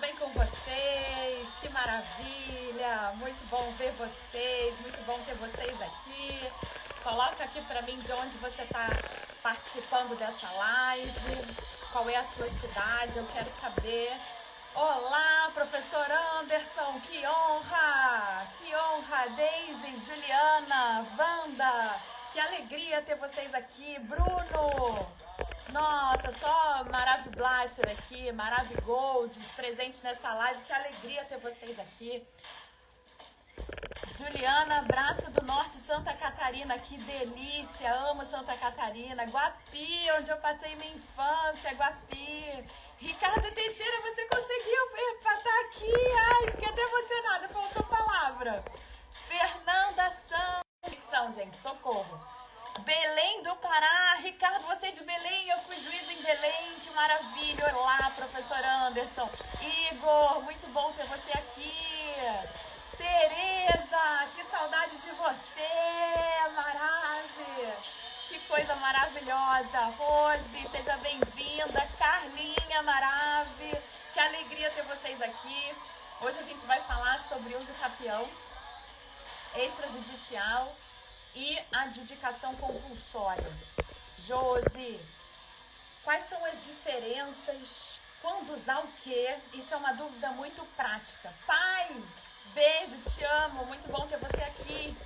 bem com vocês? Que maravilha! Muito bom ver vocês, muito bom ter vocês aqui. Coloca aqui para mim de onde você está participando dessa live, qual é a sua cidade, eu quero saber. Olá, professor Anderson, que honra! Que honra! Deise, Juliana, Wanda, que alegria ter vocês aqui. Bruno! Nossa, só Marav Blaster aqui, Marav Golds, presente nessa live. Que alegria ter vocês aqui. Juliana, Braço do Norte, Santa Catarina, que delícia, amo Santa Catarina. Guapi, onde eu passei minha infância, Guapi. Ricardo Teixeira, você conseguiu estar aqui? Ai, fiquei até emocionada, faltou palavra. Fernanda Santos, gente, socorro. Belém do Pará, Ricardo, você é de Belém, eu fui juiz em Belém, que maravilha. Olá, professor Anderson. Igor, muito bom ter você aqui. Tereza, que saudade de você, maravilha. Que coisa maravilhosa. Rose, seja bem-vinda. Carlinha, maravilha. Que alegria ter vocês aqui. Hoje a gente vai falar sobre uso capião, extrajudicial e adjudicação compulsória. Josi, quais são as diferenças? Quando usar o quê? Isso é uma dúvida muito prática. Pai, beijo, te amo, muito bom ter você aqui.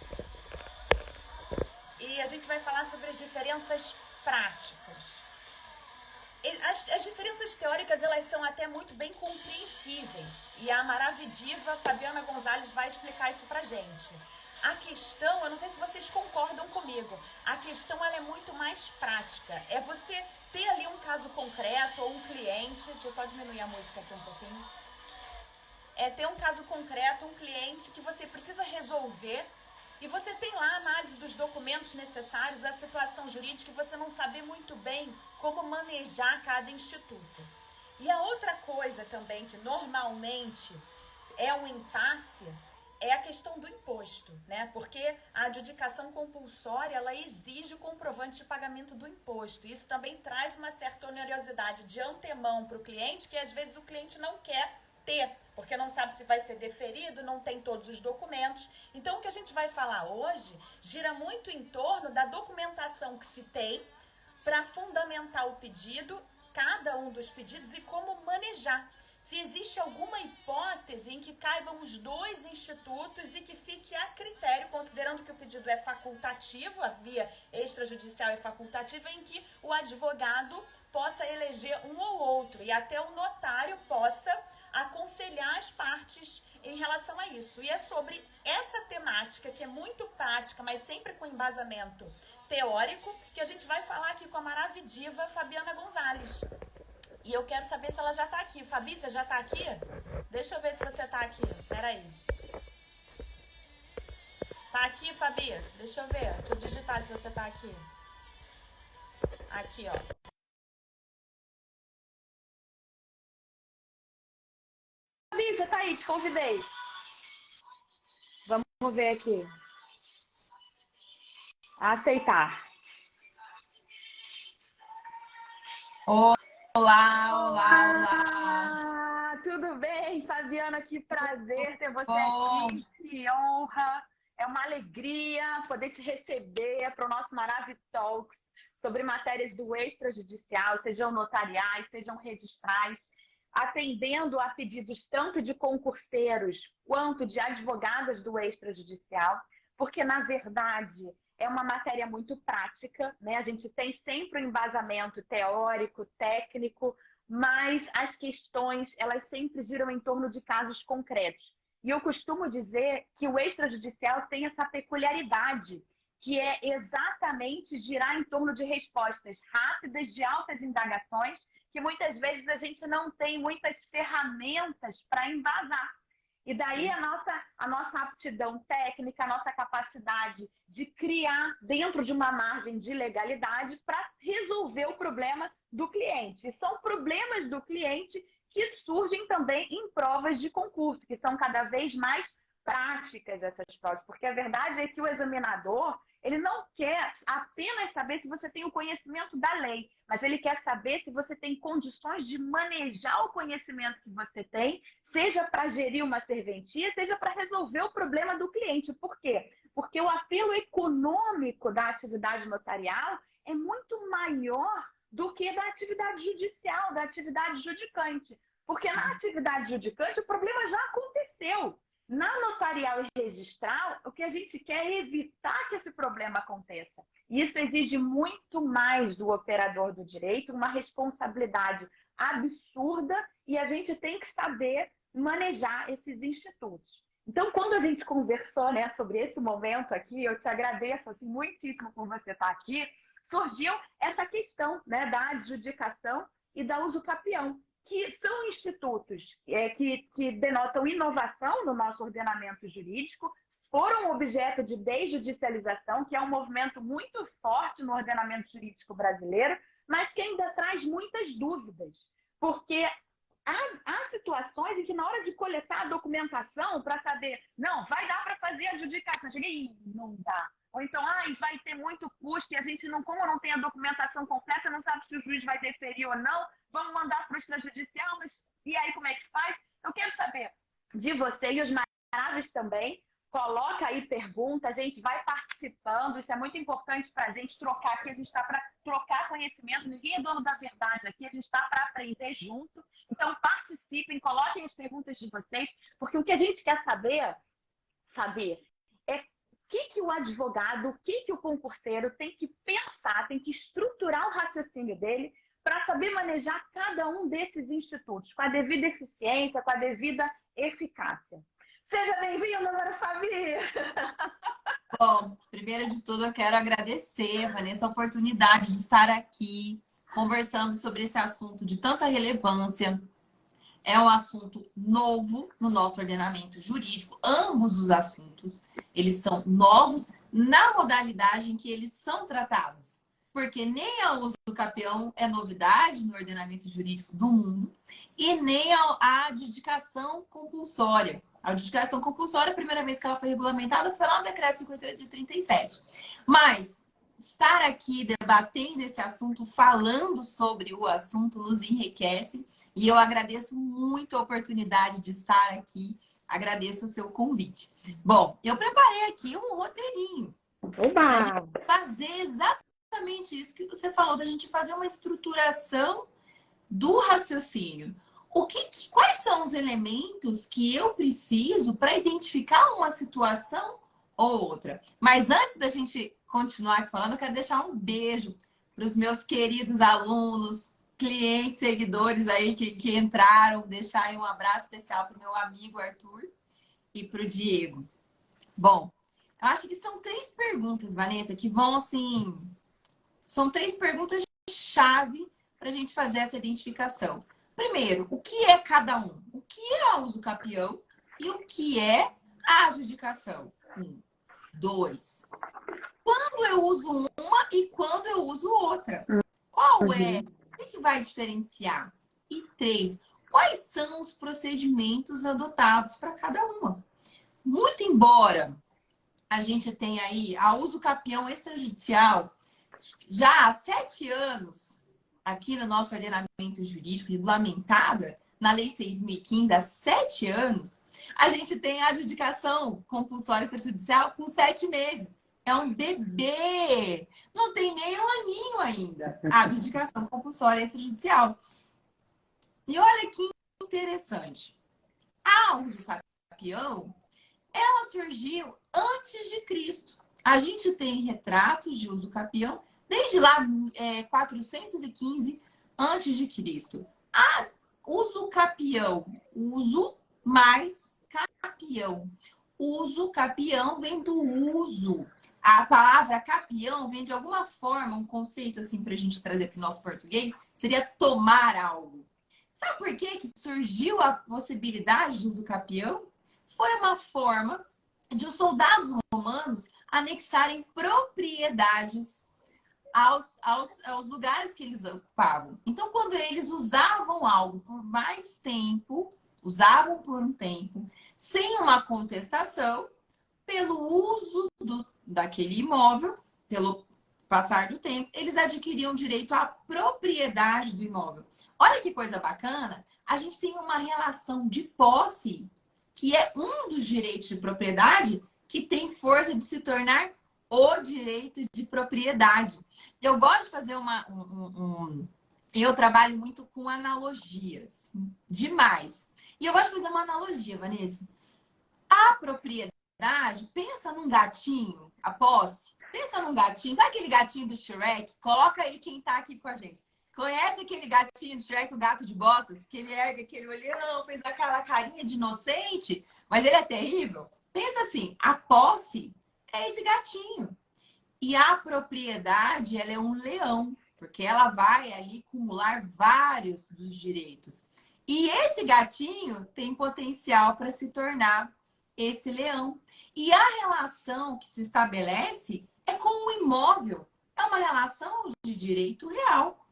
E a gente vai falar sobre as diferenças práticas. As diferenças teóricas, elas são até muito bem compreensíveis. E a maravilhosa Fabiana Gonzalez vai explicar isso pra gente. A questão, eu não sei se vocês concordam comigo, a questão ela é muito mais prática. É você ter ali um caso concreto ou um cliente, deixa eu só diminuir a música aqui um pouquinho. É ter um caso concreto, um cliente que você precisa resolver e você tem lá a análise dos documentos necessários, a situação jurídica e você não saber muito bem como manejar cada instituto. E a outra coisa também que normalmente é um impasse é a questão do imposto, né? Porque a adjudicação compulsória, ela exige o comprovante de pagamento do imposto. Isso também traz uma certa onerosidade de antemão para o cliente, que às vezes o cliente não quer ter, porque não sabe se vai ser deferido, não tem todos os documentos. Então, o que a gente vai falar hoje gira muito em torno da documentação que se tem para fundamentar o pedido, cada um dos pedidos e como manejar. Se existe alguma hipótese em que caibam os dois institutos e que fique a critério, considerando que o pedido é facultativo, a via extrajudicial é facultativa, em que o advogado possa eleger um ou outro e até o notário possa aconselhar as partes em relação a isso. E é sobre essa temática, que é muito prática, mas sempre com embasamento teórico, que a gente vai falar aqui com a maravilhosa Fabiana Gonzalez. E eu quero saber se ela já tá aqui. Fabi, você já tá aqui? Deixa eu ver se você tá aqui. Peraí. Tá aqui, Fabi? Deixa eu ver. Deixa eu digitar se você tá aqui. Aqui, ó. Fabi, você tá aí? Te convidei. Vamos ver aqui. Aceitar. Olá, olá, olá. Olá! Tudo bem, Fabiana? Que prazer ter você Bom, aqui. Que honra. É uma alegria poder te receber para o nosso Maravi Talks sobre matérias do extrajudicial, sejam notariais, sejam registrais, atendendo a pedidos tanto de concurseiros quanto de advogadas do extrajudicial, porque, na verdade, é uma matéria muito prática, né? A gente tem sempre um embasamento teórico, técnico, mas as questões, elas sempre giram em torno de casos concretos. E eu costumo dizer que o extrajudicial tem essa peculiaridade, que é exatamente girar em torno de respostas rápidas, de altas indagações, que muitas vezes a gente não tem muitas ferramentas para embasar. E daí a nossa aptidão técnica, a nossa capacidade de criar dentro de uma margem de legalidade para resolver o problema do cliente. E são problemas do cliente que surgem também em provas de concurso, que são cada vez mais práticas essas provas, porque a verdade é que o examinador Ele não quer apenas saber se você tem o conhecimento da lei, mas ele quer saber se você tem condições de manejar o conhecimento que você tem, seja para gerir uma serventia, seja para resolver o problema do cliente. Por quê? Porque o apelo econômico da atividade notarial é muito maior do que da atividade judicial, da atividade judicante. Porque na atividade judicante o problema já aconteceu. Na notarial e registral, o que a gente quer é evitar que esse problema aconteça. Isso exige muito mais do operador do direito, uma responsabilidade absurda, e a gente tem que saber manejar esses institutos. Então, quando a gente conversou, né, sobre esse momento aqui, eu te agradeço assim, muitíssimo por você estar aqui, surgiu essa questão, né, da adjudicação e da usucapião, que são institutos que denotam inovação no nosso ordenamento jurídico, foram objeto de desjudicialização, que é um movimento muito forte no ordenamento jurídico brasileiro, mas que ainda traz muitas dúvidas, porque há situações em que na hora de coletar a documentação para saber, não, vai dar para fazer a adjudicação, cheguei, não dá. Ou então, vai ter muito custo e a gente, não, como não tem a documentação completa, não sabe se o juiz vai deferir ou não, vamos mandar para o extrajudicial, mas e aí como é que faz? Eu quero saber de você e os naráveis também. Coloca aí pergunta, a gente vai participando, isso é muito importante para a gente trocar aqui, a gente está para trocar conhecimento, ninguém é dono da verdade aqui, a gente está para aprender junto. Então participem, coloquem as perguntas de vocês, porque o que a gente quer saber é o que o advogado, o que o concurseiro tem que pensar, tem que estruturar o raciocínio dele para saber manejar cada um desses institutos, com a devida eficiência, com a devida eficácia. Seja bem-vindo, Ana Fabi! Bom, primeiro de tudo, eu quero agradecer, Vanessa, a oportunidade de estar aqui conversando sobre esse assunto de tanta relevância. É um assunto novo no nosso ordenamento jurídico. Ambos os assuntos, eles são novos na modalidade em que eles são tratados. Porque nem a usucapião é novidade no ordenamento jurídico do mundo e nem a adjudicação compulsória. A adjudicação compulsória, a primeira vez que ela foi regulamentada foi lá no Decreto 58 de 37. Mas estar aqui debatendo esse assunto, falando sobre o assunto, nos enriquece. E eu agradeço muito a oportunidade de estar aqui. Agradeço o seu convite. Bom, eu preparei aqui um roteirinho para a gente fazer exatamente isso que você falou, da gente fazer uma estruturação do raciocínio. Quais são os elementos que eu preciso para identificar uma situação ou outra? Mas antes da gente continuar aqui falando, eu quero deixar um beijo para os meus queridos alunos, clientes, seguidores aí que entraram, deixar aí um abraço especial para o meu amigo Arthur e para o Diego. Bom, eu acho que são 3 perguntas, Vanessa, que vão assim... São 3 perguntas-chave para a gente fazer essa identificação. Primeiro, o que é cada um? O que é a usucapião e o que é a adjudicação? 1. 2. Quando eu uso uma e quando eu uso outra? Qual é? O que vai diferenciar? E 3. Quais são os procedimentos adotados para cada uma? Muito embora a gente tenha aí a usucapião extrajudicial já há 7 anos aqui no nosso ordenamento jurídico, regulamentada na Lei 6.015 há 7 anos, a gente tem a adjudicação compulsória extrajudicial com 7 meses. É um bebê! Não tem nem um aninho ainda a adjudicação compulsória extrajudicial. E olha que interessante. A usucapião, ela surgiu antes de Cristo. A gente tem retratos de usucapião desde lá 415 antes de Cristo. A usucapião, uso mais capião. Uso capião vem do uso. A palavra capião vem de alguma forma, um conceito assim para a gente trazer para o nosso português, seria tomar algo. Sabe por que surgiu a possibilidade de uso capião? Foi uma forma de os soldados romanos anexarem propriedades aos lugares que eles ocupavam. Então, quando eles usavam algo por mais tempo, usavam por um tempo, sem uma contestação, pelo uso daquele imóvel, pelo passar do tempo, eles adquiriam direito à propriedade do imóvel. Olha que coisa bacana! A gente tem uma relação de posse, que é um dos direitos de propriedade, que tem força de se tornar o direito de propriedade. Eu gosto de fazer eu trabalho muito com analogias, demais. E eu gosto de fazer uma analogia, Vanessa. A propriedade, pensa num gatinho, a posse. Pensa num gatinho, sabe aquele gatinho do Shrek? Coloca aí quem tá aqui com a gente. Conhece aquele gatinho do Shrek, o gato de botas? Que ele ergue aquele olhão, fez aquela carinha de inocente, mas ele é terrível? Pensa assim, a posse é esse gatinho. E a propriedade, ela é um leão, porque ela vai ali acumular vários dos direitos. E esse gatinho tem potencial para se tornar esse leão. E a relação que se estabelece é com o imóvel. É uma relação de direito real.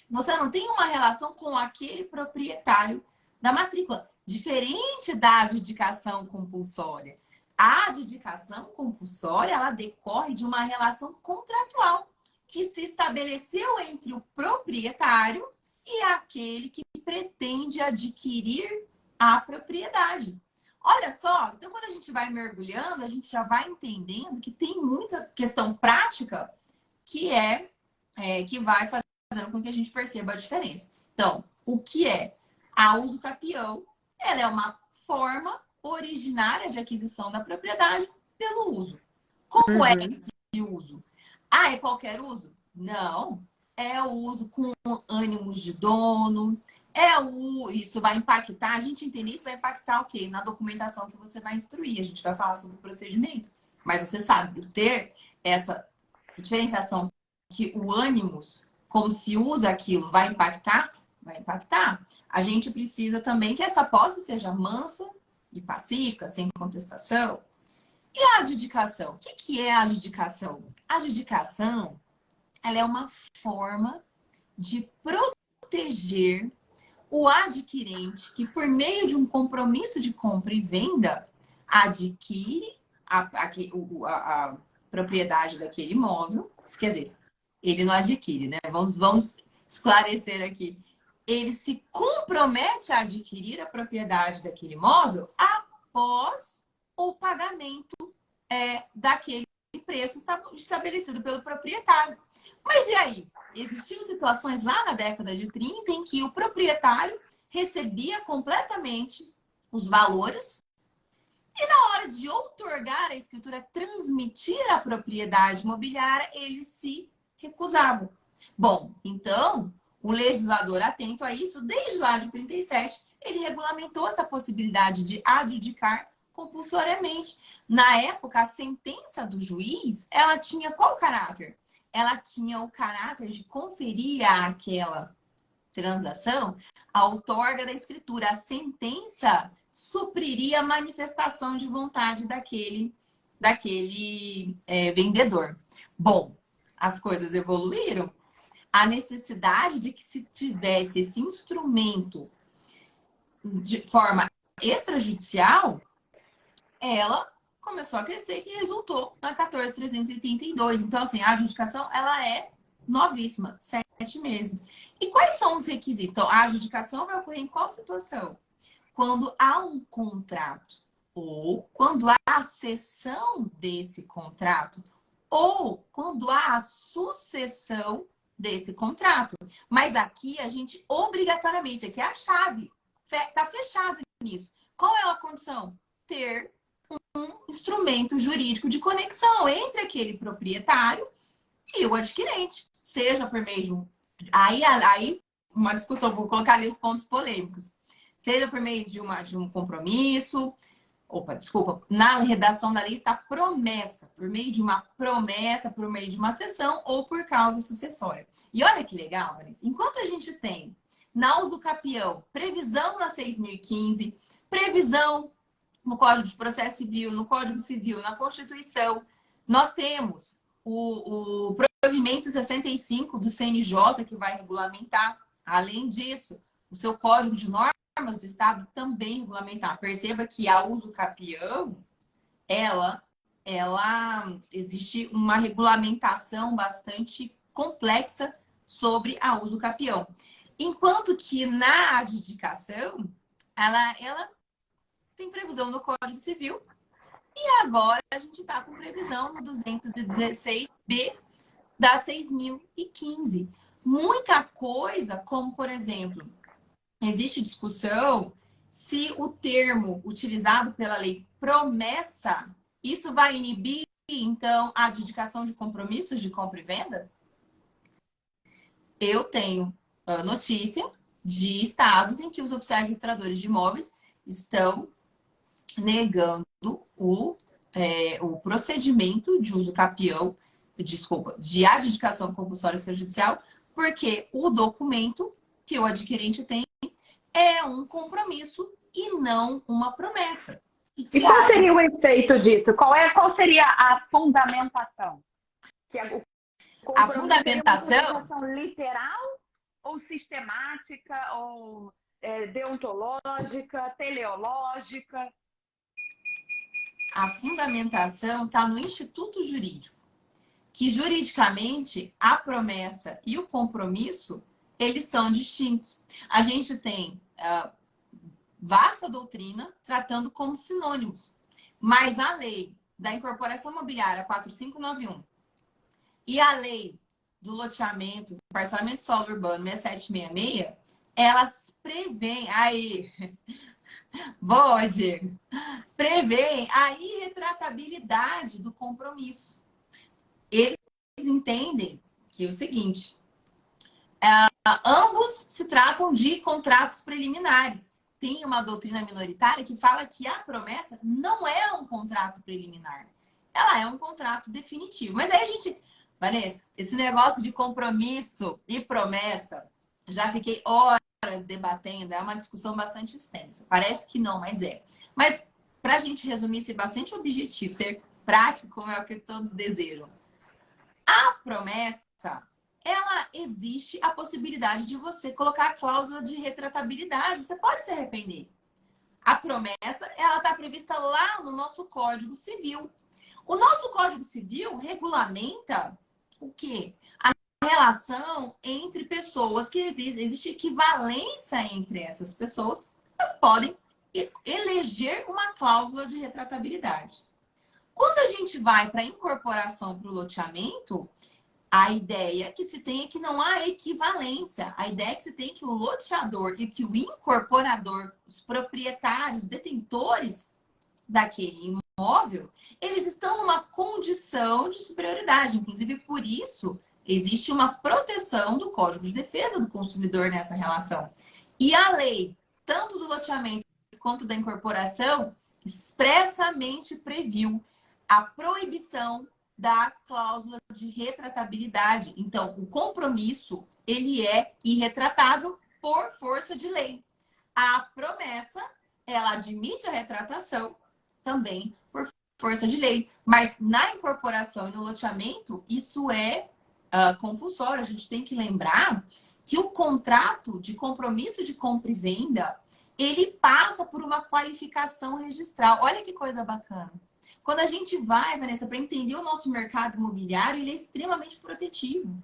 Você não tem uma relação com aquele proprietário da matrícula. Diferente da adjudicação compulsória. A adjudicação compulsória, ela decorre de uma relação contratual que se estabeleceu entre o proprietário e aquele que pretende adquirir a propriedade. Olha só, então quando a gente vai mergulhando, a gente já vai entendendo que tem muita questão prática que que vai fazendo com que a gente perceba a diferença. Então, o que é a uso capião? Ela é uma forma originária de aquisição da propriedade pelo uso. Como é esse uso? Ah, é qualquer uso? Não. É o uso com ânimos de dono. Isso vai impactar, a gente entende isso, vai impactar o quê? Na documentação que você vai instruir. A gente vai falar sobre o procedimento. Mas você sabe, ter essa diferenciação que o ânimos, como se usa aquilo, vai impactar? Vai impactar. A gente precisa também que essa posse seja mansa e pacífica, sem contestação. E a adjudicação? O que é a adjudicação? A adjudicação, ela é uma forma de proteger o adquirente que, por meio de um compromisso de compra e venda, adquire a propriedade daquele imóvel. Quer dizer, ele não adquire, né? Vamos esclarecer aqui. Ele se compromete a adquirir a propriedade daquele imóvel após o pagamento daquele preço estabelecido pelo proprietário. Mas e aí? Existiam situações lá na década de 30 em que o proprietário recebia completamente os valores e na hora de outorgar a escritura, transmitir a propriedade imobiliária, ele se recusava. Bom, então, o legislador, atento a isso, desde lá de 37, ele regulamentou essa possibilidade de adjudicar compulsoriamente. Na época, a sentença do juiz, ela tinha qual caráter? Ela tinha o caráter de conferir àquela transação a outorga da escritura. A sentença supriria a manifestação de vontade daquele vendedor. Bom, as coisas evoluíram. A necessidade de que se tivesse esse instrumento de forma extrajudicial, ela começou a crescer e resultou na 14.382. Então, assim, a adjudicação, ela é novíssima, 7 meses. E quais são os requisitos? Então, a adjudicação vai ocorrer em qual situação? Quando há um contrato, ou quando há a cessão desse contrato, ou quando há a sucessão desse contrato. Mas aqui a gente obrigatoriamente, aqui é a chave, está fechado nisso. Qual é a condição? Ter um instrumento jurídico de conexão entre aquele proprietário e o adquirente, seja por meio de um... Aí uma discussão, vou colocar ali os pontos polêmicos. Seja por meio de um compromisso, na redação da lei está promessa, por meio de uma promessa, por meio de uma cessão ou por causa sucessória. E olha que legal, Vanessa, enquanto a gente tem na uso capião previsão na 6.015, previsão no Código de Processo Civil, no Código Civil, na Constituição, nós temos o provimento 65 do CNJ que vai regulamentar. Além disso, o seu Código de Normas do Estado também regulamentar. Perceba que a uso capião, ela existe uma regulamentação bastante complexa sobre a uso capião. Enquanto que na adjudicação, ela tem previsão no Código Civil e agora a gente está com previsão no 216B da 6.015. Muita coisa, como por exemplo, existe discussão se o termo utilizado pela lei promessa, isso vai inibir, então, a adjudicação de compromissos de compra e venda? Eu tenho a notícia de estados em que os oficiais registradores de imóveis estão negando o procedimento de uso capião, de adjudicação compulsória extrajudicial, porque o documento que o adquirente tem é um compromisso e não uma promessa. E qual seria o efeito disso? Qual seria a fundamentação? A fundamentação é uma fundamentação literal ou sistemática ou deontológica, teleológica? A fundamentação está no instituto jurídico, que juridicamente a promessa e o compromisso, eles são distintos. A gente tem vasta doutrina tratando como sinônimos, mas a lei da incorporação imobiliária 4591 e a lei do loteamento, do parcelamento solo urbano 6766, elas prevêem boa, Diego, prevêem a irretratabilidade do compromisso. Eles entendem que é o seguinte, ambos se tratam de contratos preliminares. Tem uma doutrina minoritária que fala que a promessa não é um contrato preliminar. Ela é um contrato definitivo. Mas aí a gente... Vanessa, esse negócio de compromisso e promessa, já fiquei horas debatendo, é uma discussão bastante extensa. Parece que não, mas é. Mas, para a gente resumir, ser bastante objetivo, ser prático, como é o que todos desejam. A promessa, ela existe a possibilidade de você colocar a cláusula de retratabilidade. Você pode se arrepender. A promessa, ela está prevista lá no nosso Código Civil. O nosso Código Civil regulamenta o quê? A relação entre pessoas, que existe equivalência entre essas pessoas, elas podem eleger uma cláusula de retratabilidade. Quando a gente vai para a incorporação para o loteamento, a ideia que se tem é que não há equivalência. A ideia que se tem é que o loteador e que o incorporador, os proprietários, detentores daquele imóvel, eles estão numa condição de superioridade. Inclusive, por isso, existe uma proteção do Código de Defesa do Consumidor nessa relação. E a lei, tanto do loteamento quanto da incorporação, expressamente previu a proibição da cláusula de retratabilidade. Então, o compromisso, ele é irretratável por força de lei. A promessa, ela admite a retratação também por força de lei. Mas na incorporação e no loteamento, isso é compulsório. A gente tem que lembrar que o contrato de compromisso de compra e venda, ele passa por uma qualificação registral. Olha que coisa bacana. Quando a gente vai, Vanessa, para entender o nosso mercado imobiliário, ele é extremamente protetivo.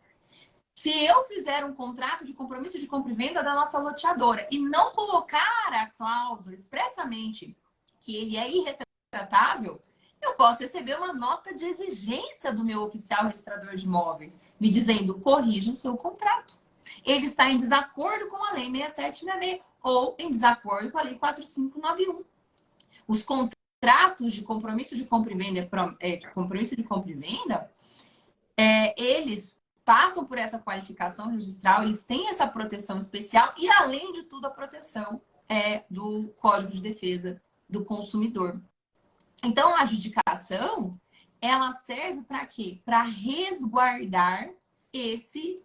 Se eu fizer um contrato de compromisso de compra e venda da nossa loteadora e não colocar a cláusula expressamente que ele é irretratável, eu posso receber uma nota de exigência do meu oficial registrador de imóveis, me dizendo, corrija o seu contrato. Ele está em desacordo com a Lei 6766 ou em desacordo com a Lei 4591. Os contratos de compromisso de compra e venda, eles passam por essa qualificação registral, eles têm essa proteção especial e, além de tudo, a proteção do Código de Defesa do Consumidor. Então, a adjudicação, ela serve para quê? Para resguardar esse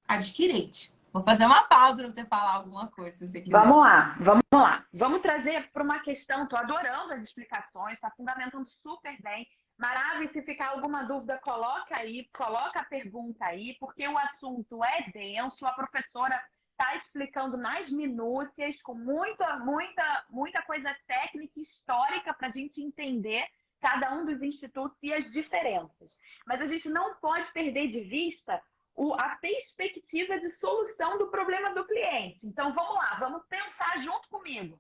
adquirente. Vou fazer uma pausa para você falar alguma coisa, se você quiser. Vamos lá, vamos lá. Vamos trazer para uma questão, estou adorando as explicações, está fundamentando super bem. Maravilha, se ficar alguma dúvida, coloca aí, coloca a pergunta aí, porque o assunto é denso, a professora está explicando nas minúcias, com muita coisa técnica e histórica para a gente entender. cada um dos institutos e as diferenças. Mas a gente não pode perder de vista a perspectiva de solução do problema do cliente. Então, vamos lá, vamos pensar junto comigo.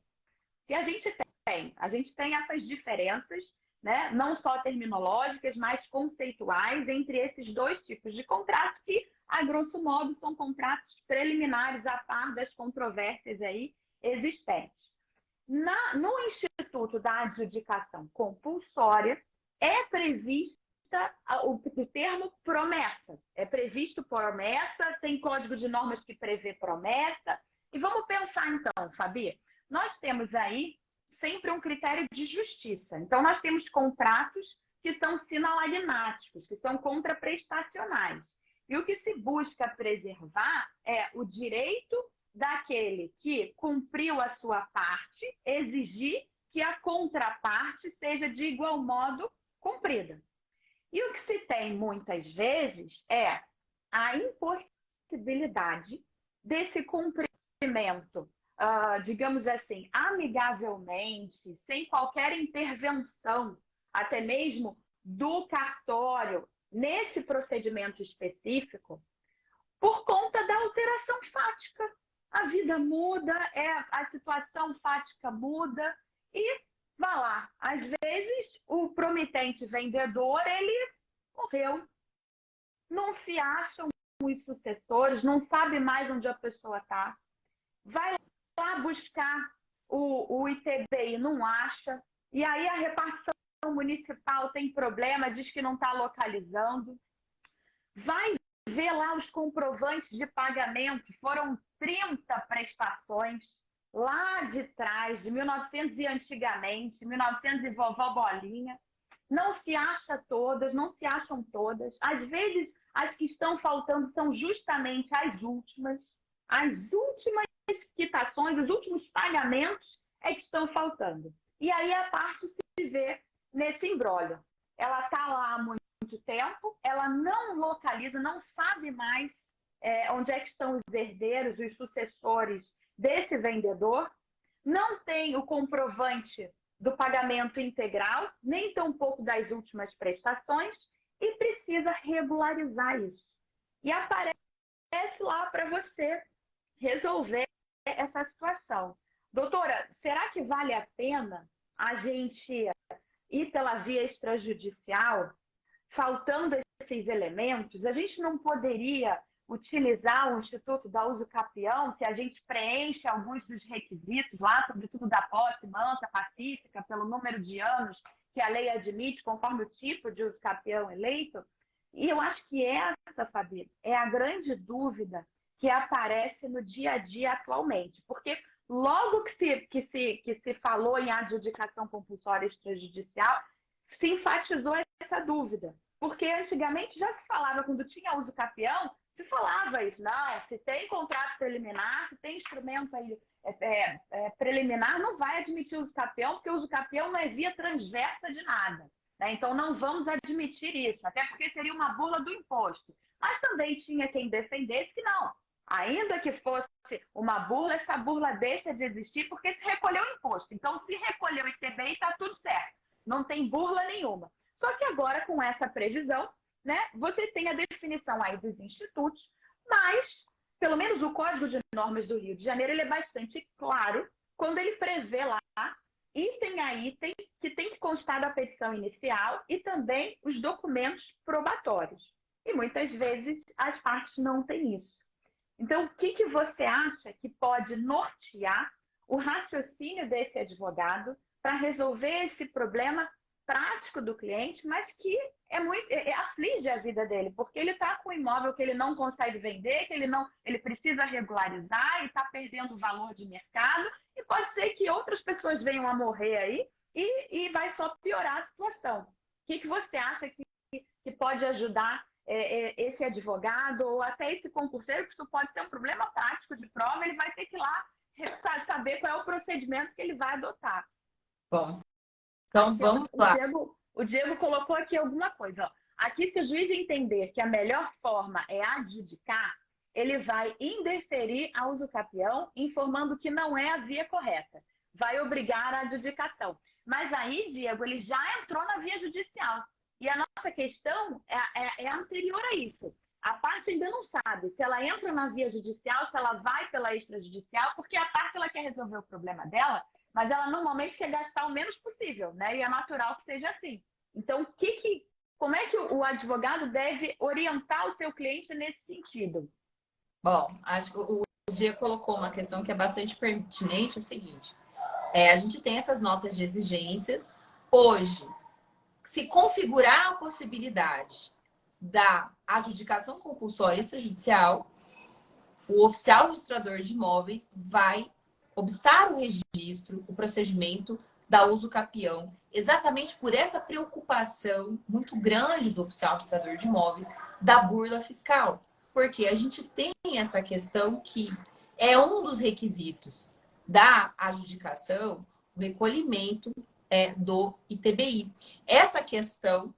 Se a gente tem essas diferenças, né, não só terminológicas, mas conceituais entre esses dois tipos de contrato que, a grosso modo, são contratos preliminares a par das controvérsias aí existentes. No Instituto da Adjudicação Compulsória, é prevista o termo promessa. É previsto promessa, tem código de normas que prevê promessa. E vamos pensar então, Fabi, nós temos aí sempre um critério de justiça. Então, nós temos contratos que são sinalagnáticos, que são contraprestacionais. E o que se busca preservar é o direito daquele que cumpriu a sua parte, exigir que a contraparte seja de igual modo cumprida. E o que se tem muitas vezes é a impossibilidade desse cumprimento, digamos assim, amigavelmente, sem qualquer intervenção, até mesmo do cartório, nesse procedimento específico, por conta da alteração fática. A vida muda, a situação fática muda e, vá lá, às vezes o promitente vendedor, ele morreu. Não se acham os sucessores, não sabe mais onde a pessoa está. Vai lá buscar o ITBI, não acha. E aí a repartição municipal tem problema, diz que não está localizando. Vai ver lá os comprovantes de pagamento, foram 30 prestações lá de trás, de 1900 e antigamente, 1900 e vovó Bolinha. Não se acha todas, não se acham todas. Às vezes, as que estão faltando são justamente as últimas quitações, os últimos pagamentos é que estão faltando. E aí a parte se vê nesse imbróglio. Ela está lá há muito tempo, ela não localiza, não sabe mais onde é que estão os herdeiros, os sucessores desse vendedor, não tem o comprovante do pagamento integral, nem tampouco das últimas prestações, e precisa regularizar isso. E aparece lá para você resolver essa situação. Doutora, será que vale a pena a gente ir pela via extrajudicial, faltando esses elementos? A gente não poderia utilizar o Instituto da Uso Capião se a gente preenche alguns dos requisitos lá, sobretudo da posse mansa, pacífica, pelo número de anos que a lei admite, conforme o tipo de uso capião eleito? E eu acho que essa, Fabi, é a grande dúvida que aparece no dia a dia atualmente. Porque logo que se falou em adjudicação compulsória extrajudicial, se enfatizou essa dúvida. Porque antigamente já se falava, quando tinha uso capião, se falava isso. Não, se tem contrato preliminar, se tem instrumento aí, preliminar, não vai admitir uso capião, porque o uso capião não é via transversa de nada. Né? Então, não vamos admitir isso, até porque seria uma burla do imposto. Mas também tinha quem defendesse que não. Ainda que fosse uma burla, essa burla deixa de existir porque se recolheu o imposto. Então, se recolheu o ITBI, está tudo certo. Não tem burla nenhuma. Só que agora, com essa previsão, né, você tem a definição aí dos institutos, mas, pelo menos o Código de Normas do Rio de Janeiro, ele é bastante claro quando ele prevê lá, item a item, que tem que constar da petição inicial e também os documentos probatórios. E muitas vezes as partes não têm isso. Então, o que você acha que pode nortear o raciocínio desse advogado para resolver esse problema prático do cliente, mas que aflige a vida dele, porque ele está com um imóvel que ele não consegue vender, que ele precisa regularizar e está perdendo o valor de mercado, e pode ser que outras pessoas venham a morrer aí e vai só piorar a situação. O que você acha que pode ajudar esse advogado ou até esse concurseiro, que isso pode ser um problema prático de prova, ele vai ter que ir lá saber qual é o procedimento que ele vai adotar. Bom, então vamos lá. O Diego colocou aqui alguma coisa. Ó. Aqui, se o juiz entender que a melhor forma é adjudicar, ele vai indeferir ao uso capião, informando que não é a via correta. Vai obrigar a adjudicação. Mas aí, Diego, ele já entrou na via judicial. E a nossa questão é anterior a isso. A parte ainda não sabe se ela entra na via judicial, se ela vai pela extrajudicial, porque a parte ela quer resolver o problema dela, mas ela normalmente quer gastar o menos possível, né? E é natural que seja assim. Então, como é que o advogado deve orientar o seu cliente nesse sentido? Bom, acho que o Diego colocou uma questão que é bastante pertinente, é o seguinte. A gente tem essas notas de exigências. Hoje, se configurar a possibilidade da adjudicação compulsória extrajudicial, o oficial registrador de imóveis vai obstar o registro, o procedimento da uso capião, exatamente por essa preocupação muito grande do oficial registrador de imóveis da burla fiscal. Porque a gente tem essa questão que é um dos requisitos da adjudicação, o recolhimento do ITBI. Essa questão,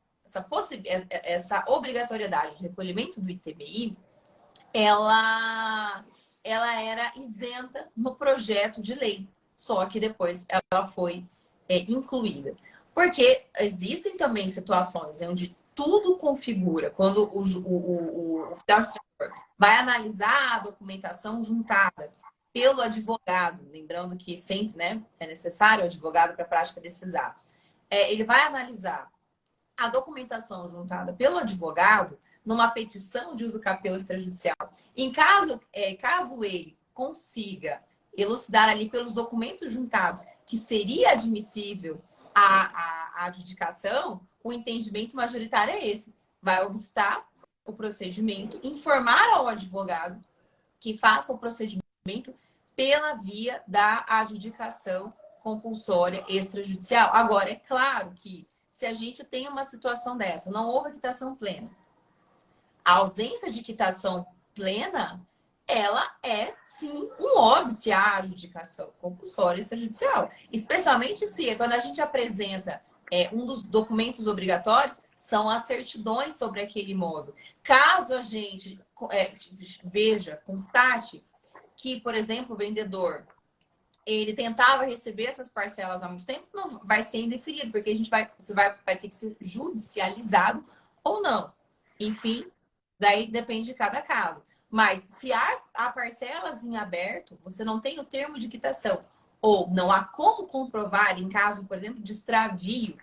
essa obrigatoriedade do recolhimento do ITBI, ela era isenta no projeto de lei, só que depois ela foi incluída. Porque existem também situações onde tudo configura, quando o oficial vai analisar a documentação juntada pelo advogado, lembrando que sempre, né, é necessário o advogado para a prática desses atos. Ele vai analisar a documentação juntada pelo advogado numa petição de uso capião extrajudicial. Em caso ele consiga elucidar ali pelos documentos juntados que seria admissível a adjudicação, o entendimento majoritário é esse. Vai obstar o procedimento, informar ao advogado que faça o procedimento pela via da adjudicação compulsória extrajudicial. Agora, é claro que se a gente tem uma situação dessa, não houve quitação plena, a ausência de quitação plena, ela é sim um óbice à adjudicação compulsória extrajudicial. Especialmente se, quando a gente apresenta um dos documentos obrigatórios, são as certidões sobre aquele imóvel. Caso a gente veja, constate que, por exemplo, o vendedor ele tentava receber essas parcelas há muito tempo, não vai ser indeferido, porque a gente vai ter que ser judicializado ou não. Enfim, daí depende de cada caso. Mas se há parcelas em aberto, você não tem o termo de quitação, ou não há como comprovar em caso, por exemplo, de extravio,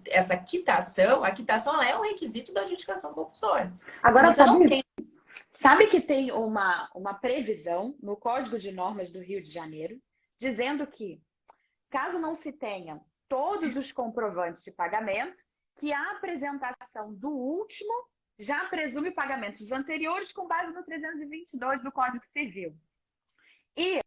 essa quitação, a quitação ela é um requisito da adjudicação compulsória. Agora, sabe que tem uma previsão no Código de Normas do Rio de Janeiro, dizendo que, caso não se tenha todos os comprovantes de pagamento, que a apresentação do último já presume pagamentos anteriores com base no 322 do Código Civil. E,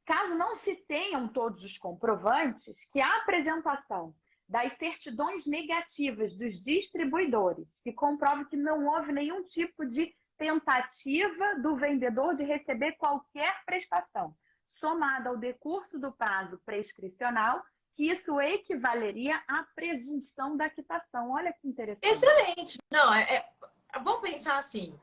caso não se tenham todos os comprovantes, que a apresentação das certidões negativas dos distribuidores, que comprove que não houve nenhum tipo de tentativa do vendedor de receber qualquer prestação, somada ao decurso do prazo prescricional, que isso equivaleria à presunção da quitação. Olha que interessante. Excelente. Não, vamos pensar assim.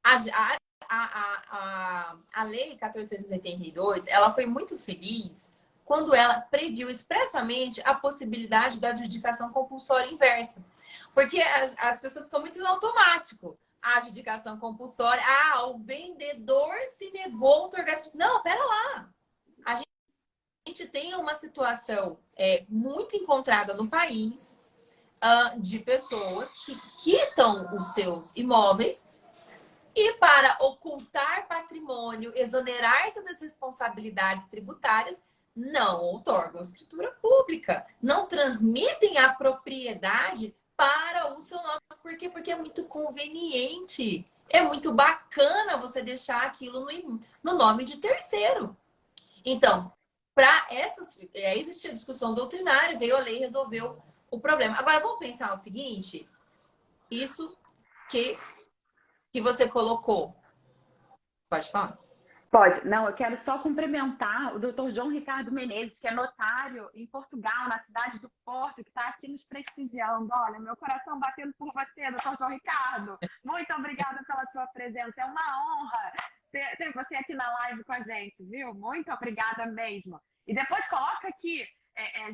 A Lei 1482, ela foi muito feliz quando ela previu expressamente a possibilidade da adjudicação compulsória inversa. Porque as pessoas ficam muito no automático. A adjudicação compulsória, o vendedor se negou a outorgar. Não, pera lá. A gente tem uma situação muito encontrada no país de pessoas que quitam os seus imóveis e, para ocultar patrimônio, exonerar-se das responsabilidades tributárias, não outorgam escritura pública, não transmitem a propriedade para o seu nome. Por quê? Porque é muito conveniente. É muito bacana você deixar aquilo no nome de terceiro. Então, para existir a discussão doutrinária, veio a lei e resolveu o problema. Agora, vamos pensar o seguinte. Isso que você colocou. Pode falar? Pode. Não, eu quero só cumprimentar o doutor João Ricardo Menezes, que é notário em Portugal, na cidade do Porto, que está aqui nos prestigiando. Olha, meu coração batendo por você, doutor João Ricardo. Muito obrigada pela sua presença. É uma honra ter você aqui na live com a gente, viu? Muito obrigada mesmo. E depois coloca aqui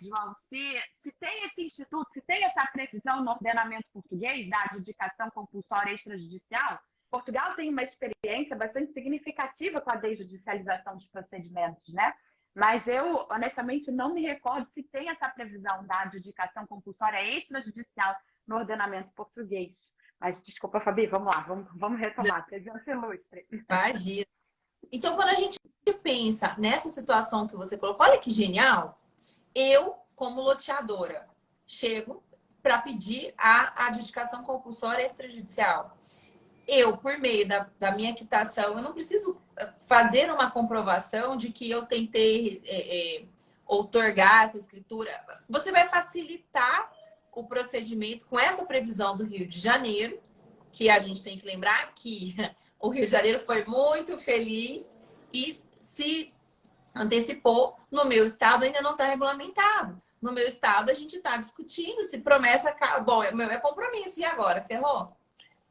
João, se tem esse instituto, se tem essa previsão no ordenamento português da adjudicação compulsória extrajudicial, Portugal tem uma experiência bastante significativa com a desjudicialização dos procedimentos, né? Mas eu, honestamente, não me recordo se tem essa previsão da adjudicação compulsória extrajudicial no ordenamento português. Mas, desculpa, Fabi, vamos lá, vamos retomar. Presença ilustre. Imagina. Então, quando a gente pensa nessa situação que você colocou, olha que genial, eu, como loteadora, chego para pedir a adjudicação compulsória extrajudicial. Eu, por meio da minha quitação, eu não preciso fazer uma comprovação de que eu tentei outorgar essa escritura. Você vai facilitar o procedimento com essa previsão do Rio de Janeiro, que a gente tem que lembrar que o Rio de Janeiro foi muito feliz e se antecipou. No meu estado ainda não está regulamentado. No meu estado a gente está discutindo se promessa... Bom, o meu é compromisso. E agora? Ferrou?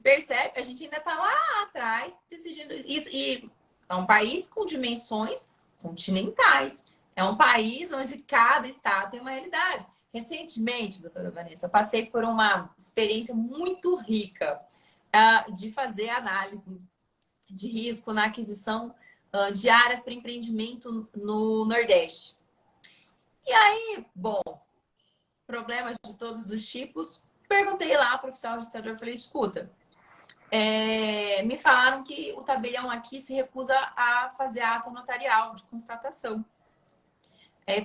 Percebe? A gente ainda está lá atrás decidindo isso. E é um país com dimensões continentais. É um país onde cada estado tem uma realidade. Recentemente, doutora Vanessa, eu passei por uma experiência muito rica de fazer análise de risco na aquisição de áreas para empreendimento no Nordeste. E aí, bom, problemas de todos os tipos. Perguntei lá para o oficial registrador, falei, escuta, me falaram que o tabelião aqui se recusa a fazer ata notarial de constatação.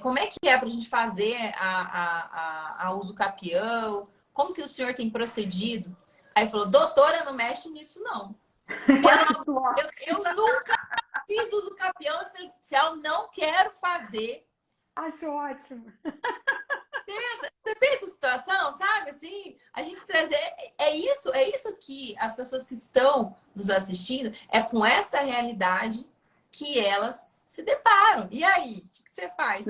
Como é que é para a gente fazer a uso capião? Como que o senhor tem procedido? Aí falou, doutora, não mexe nisso, não. Eu nunca fiz uso capião extrajudicial, não quero fazer. Acho ótimo. Você pensa a situação, sabe? Assim, a gente trazer... É isso que as pessoas que estão nos assistindo, é com essa realidade que elas se deparam. E aí? O que você faz?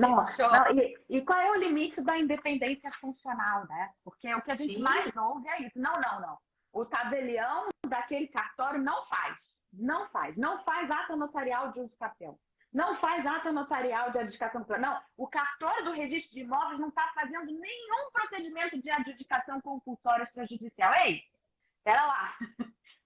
E qual é o limite da independência funcional, né? Porque o que a gente mais ouve é isso. Não. O tabelião daquele cartório não faz ata notarial de uso capião. Não faz ata notarial de adjudicação. Não, o cartório do registro de imóveis não está fazendo nenhum procedimento de adjudicação compulsória extrajudicial. Ei, espera lá.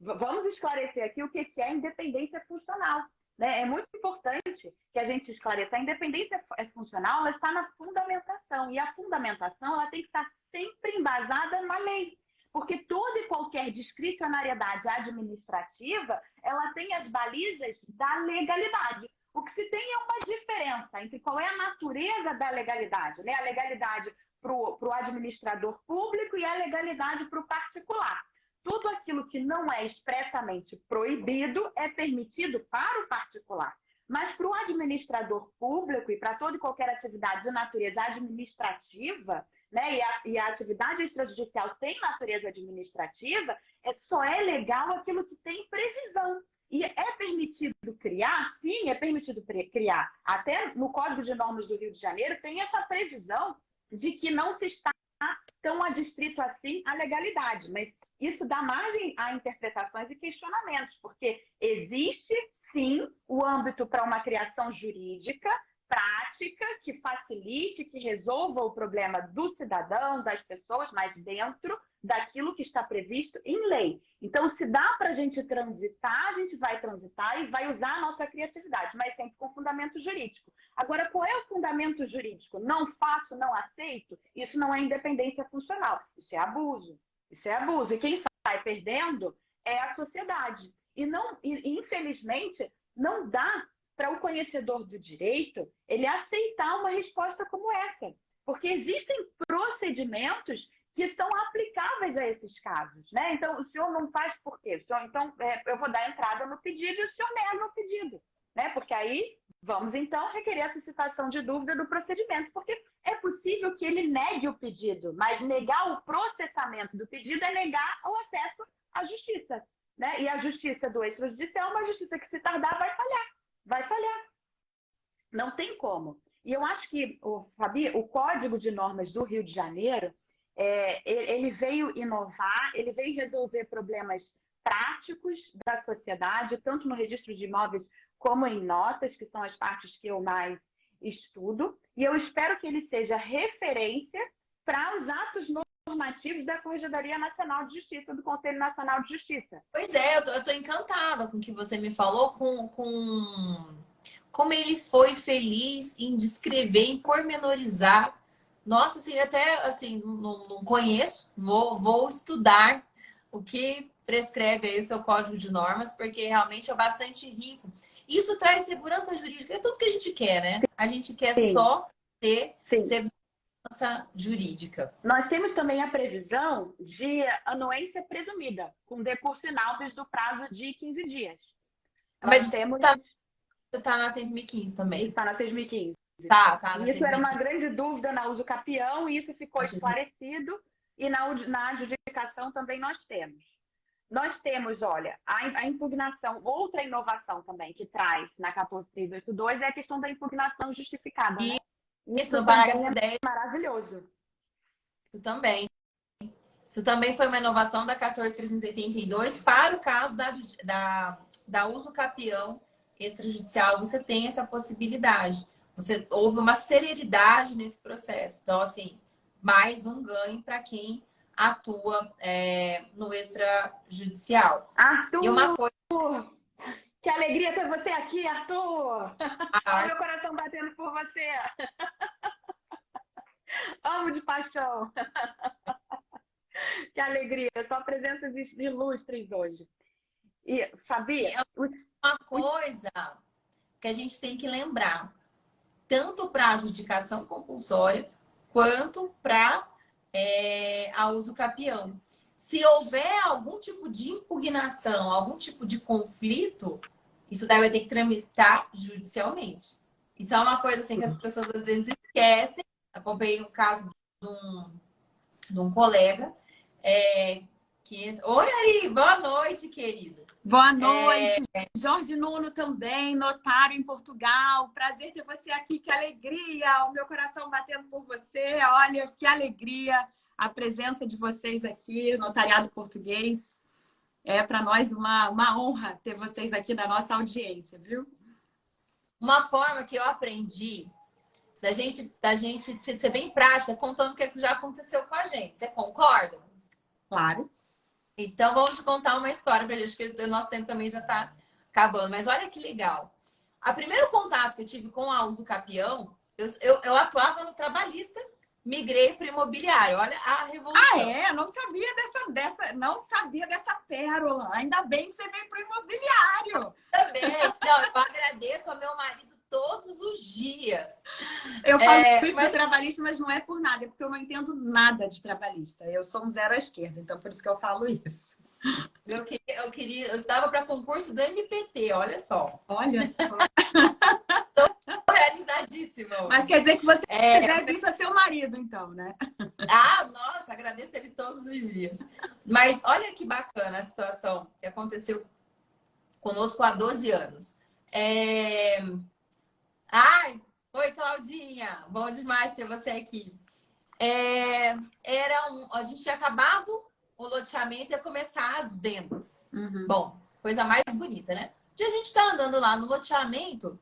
Vamos esclarecer aqui o que é independência funcional. Né? É muito importante que a gente esclareça. A independência funcional ela está na fundamentação. E a fundamentação ela tem que estar sempre embasada na lei. Porque toda e qualquer discricionariedade administrativa, ela tem as balizas da legalidade. O que se tem é uma diferença entre qual é a natureza da legalidade, né? A legalidade para o administrador público e a legalidade para o particular. Tudo aquilo que não é expressamente proibido é permitido para o particular. Mas para o administrador público e para toda e qualquer atividade de natureza administrativa, né, e a atividade extrajudicial tem natureza administrativa, só é legal aquilo que tem previsão. E é permitido criar? Sim, é permitido criar. Até no Código de Normas do Rio de Janeiro tem essa previsão de que não se está tão adstrito assim à legalidade. Mas isso dá margem a interpretações e questionamentos, porque existe, sim, o âmbito para uma criação jurídica, prática, que facilite, que resolva o problema do cidadão, das pessoas, mas dentro daquilo que está previsto em lei. Então, se dá para a gente transitar, a gente vai transitar e vai usar a nossa criatividade, mas sempre com fundamento jurídico. Agora, qual é o fundamento jurídico? Não faço, não aceito? Isso não é independência funcional. Isso é abuso. Isso é abuso. E quem sai perdendo é a sociedade. E infelizmente, não dá para o conhecedor do direito ele aceitar uma resposta como essa. Porque existem procedimentos que são aplicáveis a esses casos, né? Então, o senhor não faz por quê? Então, eu vou dar entrada no pedido e o senhor nega o pedido, né? Porque aí, vamos então requerer a suscitação de dúvida do procedimento, porque é possível que ele negue o pedido, mas negar o processamento do pedido é negar o acesso à justiça, né? E a justiça do extrajudicial é uma justiça que, se tardar, vai falhar. Vai falhar. Não tem como. E eu acho que, Fabi, o Código de Normas do Rio de Janeiro, ele veio inovar, ele veio resolver problemas práticos da sociedade, tanto no registro de imóveis como em notas, que são as partes que eu mais estudo e eu espero que ele seja referência para os atos normativos da Corregedoria Nacional de Justiça, do Conselho Nacional de Justiça. Pois é, eu tô encantada com o que você me falou, como ele foi feliz em descrever, em pormenorizar. Nossa, assim, até assim, não conheço, vou estudar o que prescreve aí o seu código de normas, porque realmente é bastante rico. Isso traz segurança jurídica, é tudo que a gente quer, né? A gente quer Sim, só ter sim. segurança jurídica. Nós temos também a previsão de anuência presumida, com decurso final desde o prazo de 15 dias. Nós Mas temos... você tá na 6.015 também. Está na 6.015. Tá na Isso era uma 6.015. grande dúvida na uso capião e isso ficou esclarecido. E na adjudicação também nós temos. Nós temos, olha, a impugnação, outra inovação também que traz na 14.382 é a questão da impugnação justificada, né? Isso no também parágrafo 10. Maravilhoso. Isso também. Isso também foi uma inovação da 14.382 para o caso da uso capião extrajudicial. Você tem essa possibilidade. Houve uma celeridade nesse processo. Então, assim, mais um ganho para quem atua no extrajudicial. Arthur! E uma coisa... Que alegria ter você aqui, Arthur! Olha o meu coração batendo por você! Amo de paixão! Que alegria! Só presenças ilustres hoje. E, Fabi... Uma coisa que a gente tem que lembrar, tanto para a adjudicação compulsória, quanto para a uso capião. Se houver algum tipo de impugnação, algum tipo de conflito, isso daí vai ter que tramitar judicialmente. Isso é uma coisa assim que as pessoas às vezes esquecem. Acompanhei um caso de um colega que... Oi, Ari, boa noite, querido. Boa noite. Jorge Nuno também, notário em Portugal. Prazer ter você aqui, que alegria. O meu coração batendo por você. Olha, que alegria a presença de vocês aqui, notariado português. É para nós uma honra ter vocês aqui na nossa audiência, viu? Uma forma que eu aprendi da gente ser bem prática, contando o que já aconteceu com a gente. Você concorda? Claro. Então, vamos contar uma história pra gente, que o nosso tempo também já está acabando. Mas olha que legal. O primeiro contato que eu tive com a uso capião, eu atuava no trabalhista, migrei para o imobiliário. Olha a revolução. Ah, é? Não sabia dessa pérola. Ainda bem que você veio para o imobiliário. Também. Não, eu agradeço ao meu marido todos os dias. Eu falo isso de trabalhista, mas não é por nada, é porque eu não entendo nada de trabalhista. Eu sou um zero à esquerda, então por isso que eu falo isso. Eu estava para concurso do MPT, olha só. Olha só. Estou realizadíssima. Mas quer dizer que você deve isso a seu marido, então, né? Ah, nossa, agradeço ele todos os dias. Mas olha que bacana a situação que aconteceu conosco há 12 anos. Ai, oi, Claudinha. Bom demais ter você aqui. A gente tinha acabado o loteamento e ia começar as vendas. Uhum. Bom, coisa mais bonita, né? Um dia a gente tá andando lá no loteamento,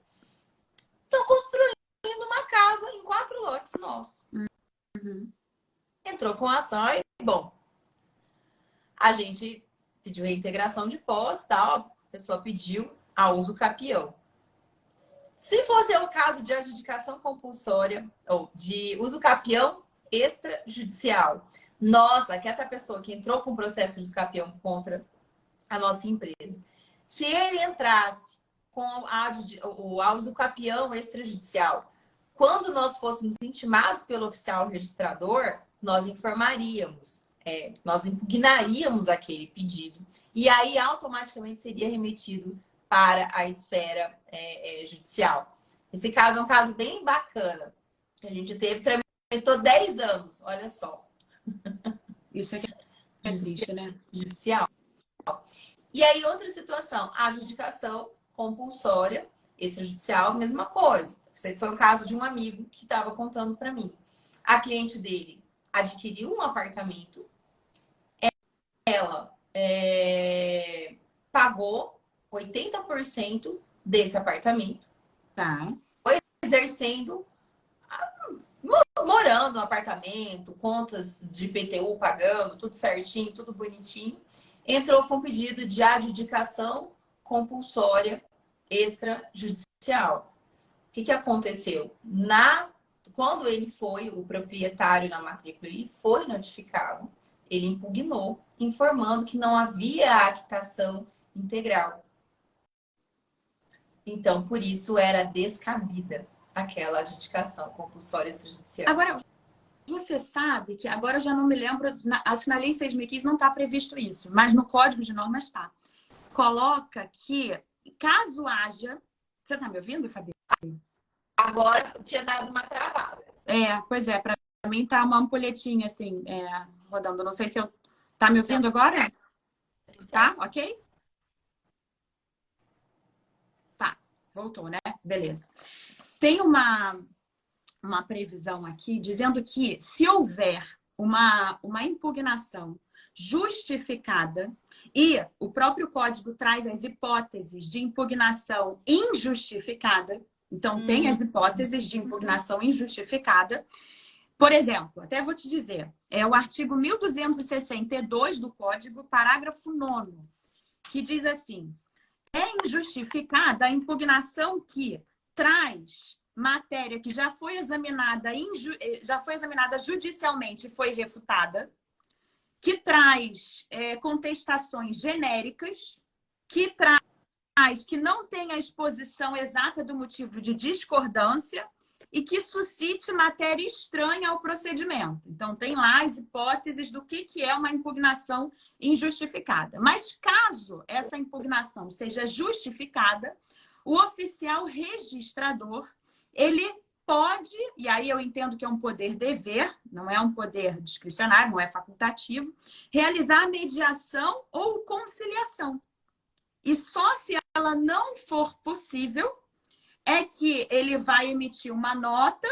estão construindo uma casa em 4 lotes nossos. Uhum. Entrou com a ação e, bom, a gente pediu reintegração de posse, tal. A pessoa pediu a uso capião. Se fosse o caso de adjudicação compulsória ou de uso capião extrajudicial, nossa, que essa pessoa que entrou com processo de uso capião contra a nossa empresa, se ele entrasse com a uso capião extrajudicial, quando nós fôssemos intimados pelo oficial registrador, nós informaríamos, nós impugnaríamos aquele pedido e aí automaticamente seria remetido para a esfera judicial. Esse caso é um caso bem bacana. Que a gente tramitou 10 anos, olha só. Isso é que é triste, né? Judicial. E aí, outra situação, a adjudicação compulsória, extrajudicial, mesma coisa. Foi o caso de um amigo que estava contando para mim. A cliente dele adquiriu um apartamento, ela pagou 80% desse apartamento. Tá. exercendo, morando no apartamento, contas de IPTU pagando, tudo certinho, tudo bonitinho, entrou com pedido de adjudicação compulsória extrajudicial. O que aconteceu? Quando ele foi, o proprietário na matrícula, ele foi notificado, ele impugnou, informando que não havia a quitação integral. Então, por isso era descabida aquela adjudicação compulsória extrajudicial. Agora, você sabe que, agora eu já não me lembro, acho que na Lei 6.015 não está previsto isso, mas no Código de Normas está. Coloca que, caso haja... Você está me ouvindo, Fabi? Agora tinha dado uma travada. Pois é, para mim tá uma ampulhetinha assim, rodando. Não sei se eu... Tá me ouvindo agora? Tá? Ok? Tá, voltou, né? Beleza. Tem uma previsão aqui dizendo que se houver uma impugnação justificada, e o próprio código traz as hipóteses de impugnação injustificada, então tem as hipóteses de impugnação injustificada. Por exemplo, até vou te dizer, é o artigo 1262 do Código, parágrafo 9º, que diz assim: é injustificada a impugnação que traz matéria que já foi examinada judicialmente e foi refutada, que traz contestações genéricas, que traz que não tem a exposição exata do motivo de discordância e que suscite matéria estranha ao procedimento. Então, tem lá as hipóteses do que é uma impugnação injustificada. Mas, caso essa impugnação seja justificada, o oficial registrador, ele pode, e aí eu entendo que é um poder-dever, não é um poder discricionário, não é facultativo, realizar a mediação ou conciliação. E só se ela não for possível é que ele vai emitir uma nota,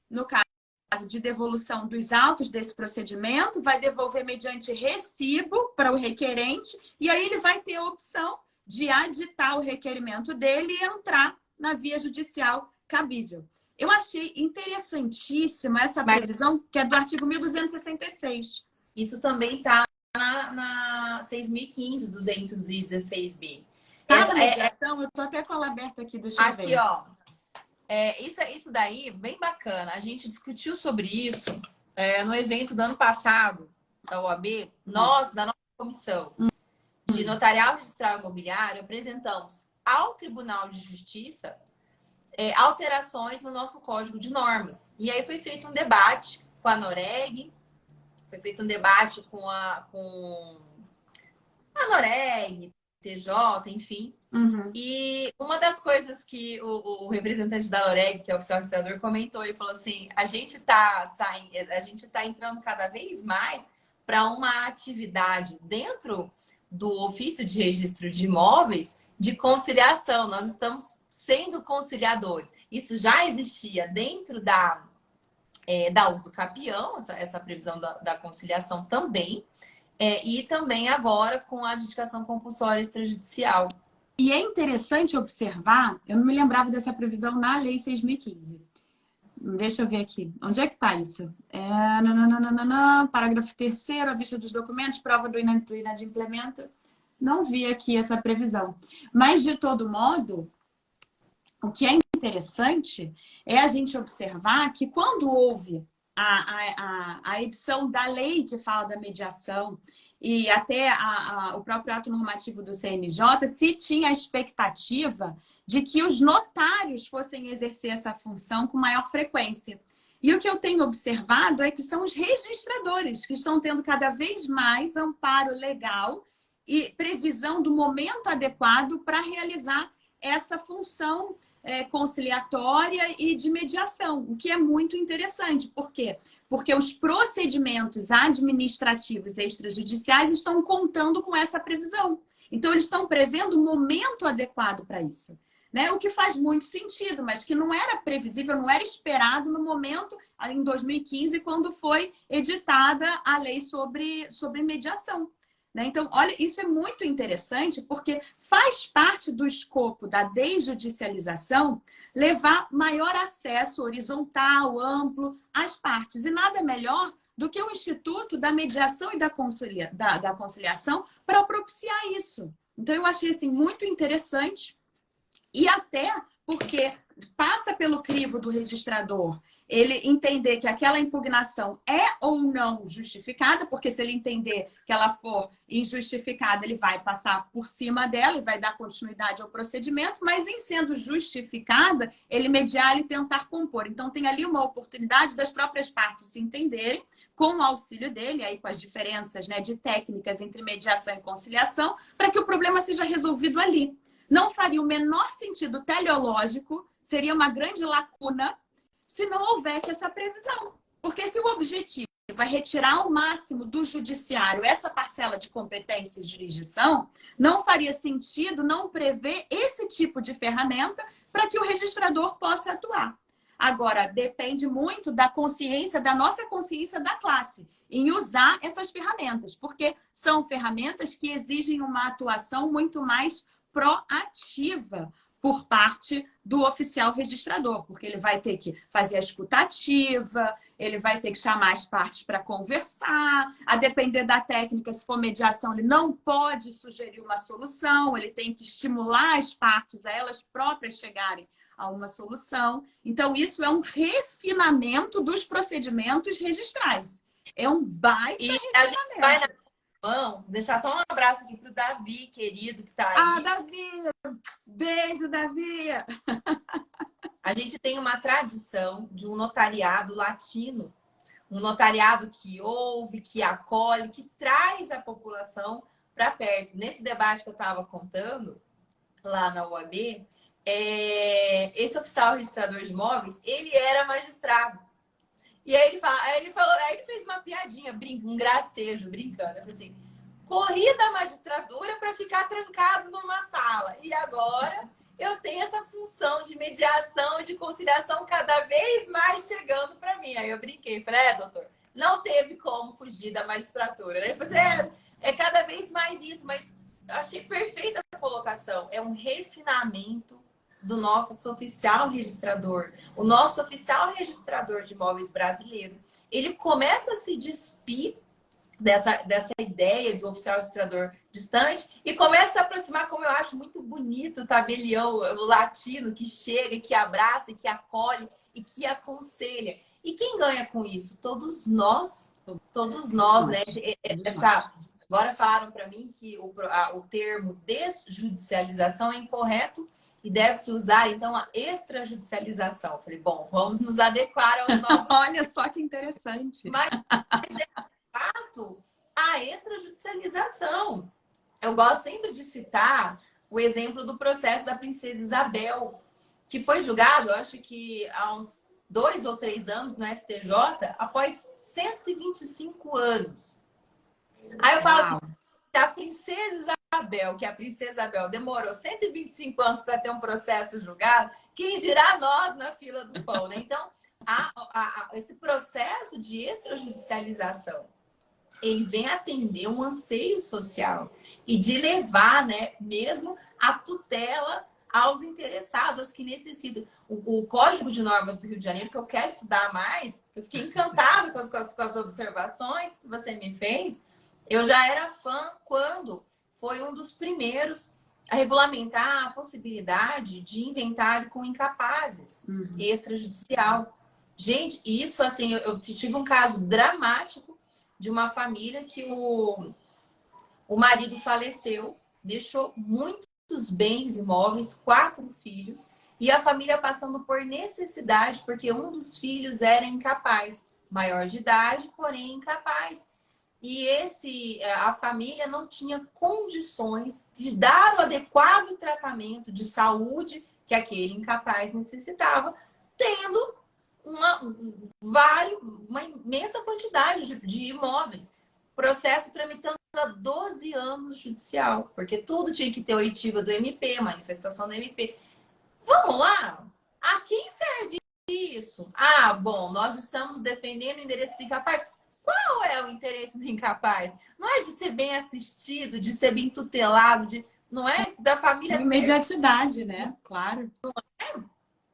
no caso de devolução dos autos desse procedimento, vai devolver mediante recibo para o requerente, e aí ele vai ter a opção de aditar o requerimento dele e entrar na via judicial cabível. Eu achei interessantíssima essa previsão, que é do artigo 1266. Isso também está na 6.015, 216b. Tá na mediação? Eu tô até com ela aberta aqui, deixa eu ver. Aqui, ó. Isso daí, bem bacana. A gente discutiu sobre isso no evento do ano passado, da OAB. Nós, da nossa comissão de notarial registral imobiliário, apresentamos ao Tribunal de Justiça alterações no nosso Código de Normas. E aí foi feito um debate com a Noreg, foi feito um debate com a Noreg, TJ, enfim. E uma das coisas que o representante da Noreg, que é o oficial registrador, comentou, ele falou assim: a gente tá entrando cada vez mais para uma atividade dentro do ofício de registro de imóveis de conciliação. Nós estamos sendo conciliadores. Isso já existia dentro da uso capião, essa previsão da conciliação também, e também agora com a adjudicação compulsória extrajudicial. E é interessante observar, eu não me lembrava dessa previsão na Lei 6.015. Deixa eu ver aqui. Onde é que está isso? Parágrafo 3º, à vista dos documentos, prova do inadimplemento. Não vi aqui essa previsão. Mas, de todo modo, o que é interessante é a gente observar que quando houve a edição da lei que fala da mediação e até o próprio ato normativo do CNJ, se tinha a expectativa de que os notários fossem exercer essa função com maior frequência. E o que eu tenho observado é que são os registradores que estão tendo cada vez mais amparo legal e previsão do momento adequado para realizar essa função conciliatória e de mediação, o que é muito interessante. Por quê? Porque os procedimentos administrativos extrajudiciais estão contando com essa previsão. Então, eles estão prevendo o momento adequado para isso, né? O que faz muito sentido, mas que não era previsível, não era esperado no momento, em 2015, quando foi editada a lei sobre mediação. né? Então, olha, isso é muito interessante porque faz parte do escopo da desjudicialização levar maior acesso horizontal, amplo às partes. E nada melhor do que o Instituto da Mediação e da Conciliação para propiciar isso. Então, eu achei assim, muito interessante e até porque passa pelo crivo do registrador ele entender que aquela impugnação é ou não justificada, porque se ele entender que ela for injustificada, ele vai passar por cima dela e vai dar continuidade ao procedimento, mas em sendo justificada, ele mediar e tentar compor. Então, tem ali uma oportunidade das próprias partes se entenderem com o auxílio dele, aí com as diferenças, né, de técnicas entre mediação e conciliação, para que o problema seja resolvido ali. Não faria o menor sentido teleológico, seria uma grande lacuna se não houvesse essa previsão. Porque se o objetivo é retirar ao máximo do judiciário essa parcela de competência e jurisdição, não faria sentido não prever esse tipo de ferramenta para que o registrador possa atuar. Agora, depende muito da consciência, da nossa consciência da classe, em usar essas ferramentas, porque são ferramentas que exigem uma atuação muito mais proativa por parte do oficial registrador, porque ele vai ter que fazer a escutativa, ele vai ter que chamar as partes para conversar, a depender da técnica, se for mediação, ele não pode sugerir uma solução, ele tem que estimular as partes a elas próprias chegarem a uma solução. Então, isso é um refinamento dos procedimentos registrais. É um baita refinamento. A gente vai na mão, deixar só um abraço aqui para o Davi, querido, que está aí. Ah, Davi! Beijo, Davi! A gente tem uma tradição de um notariado latino, um notariado que ouve, que acolhe, que traz a população para perto. Nesse debate que eu estava contando, lá na UAB, esse oficial registrador de imóveis, ele era magistrado. E aí ele fez uma piadinha, um gracejo, brincando. Ele falou assim, corri da magistratura para ficar trancado numa sala. E agora eu tenho essa função de mediação, de conciliação cada vez mais chegando para mim. Aí eu brinquei, falei, doutor, não teve como fugir da magistratura. Ele falou assim, é cada vez mais isso, mas eu achei perfeita a colocação. É um refinamento do nosso oficial registrador. O nosso oficial registrador de imóveis brasileiro, ele começa a se despir dessa ideia do oficial registrador distante e começa a se aproximar, como eu acho muito bonito, o tabelião o latino que chega, que abraça, que acolhe e que aconselha. E quem ganha com isso? Todos nós, né? Agora falaram para mim que o termo desjudicialização é incorreto e deve-se usar, então, a extrajudicialização. Falei, bom, vamos nos adequar aos novos... Olha só que interessante. Mas é, de fato, a extrajudicialização. Eu gosto sempre de citar o exemplo do processo da princesa Isabel, que foi julgado, eu acho que há uns 2 ou 3 anos no STJ, após 125 anos. Aí eu falo assim, a princesa Isabel, que a princesa Isabel demorou 125 anos para ter um processo julgado, quem dirá nós na fila do pão, né? Então, esse processo de extrajudicialização, ele vem atender um anseio social e de levar, né, mesmo a tutela aos interessados, aos que necessitam. O Código de Normas do Rio de Janeiro, que eu quero estudar mais, eu fiquei encantada com as observações que você me fez. Eu já era fã quando foi um dos primeiros a regulamentar a possibilidade de inventário com incapazes, extrajudicial. Gente, isso assim, eu tive um caso dramático de uma família que o marido faleceu, deixou muitos bens imóveis, 4 filhos, e a família passando por necessidade, porque um dos filhos era incapaz, maior de idade, porém incapaz. E a família não tinha condições de dar o adequado tratamento de saúde que aquele incapaz necessitava, tendo uma imensa quantidade de imóveis. Processo tramitando há 12 anos judicial, porque tudo tinha que ter oitiva do MP, manifestação do MP. Vamos lá? A quem serve isso? Ah, bom, nós estamos defendendo o endereço do incapaz. Qual é o interesse do incapaz? Não é de ser bem assistido, de ser bem tutelado, não é da família. Imediatidade, né? Claro.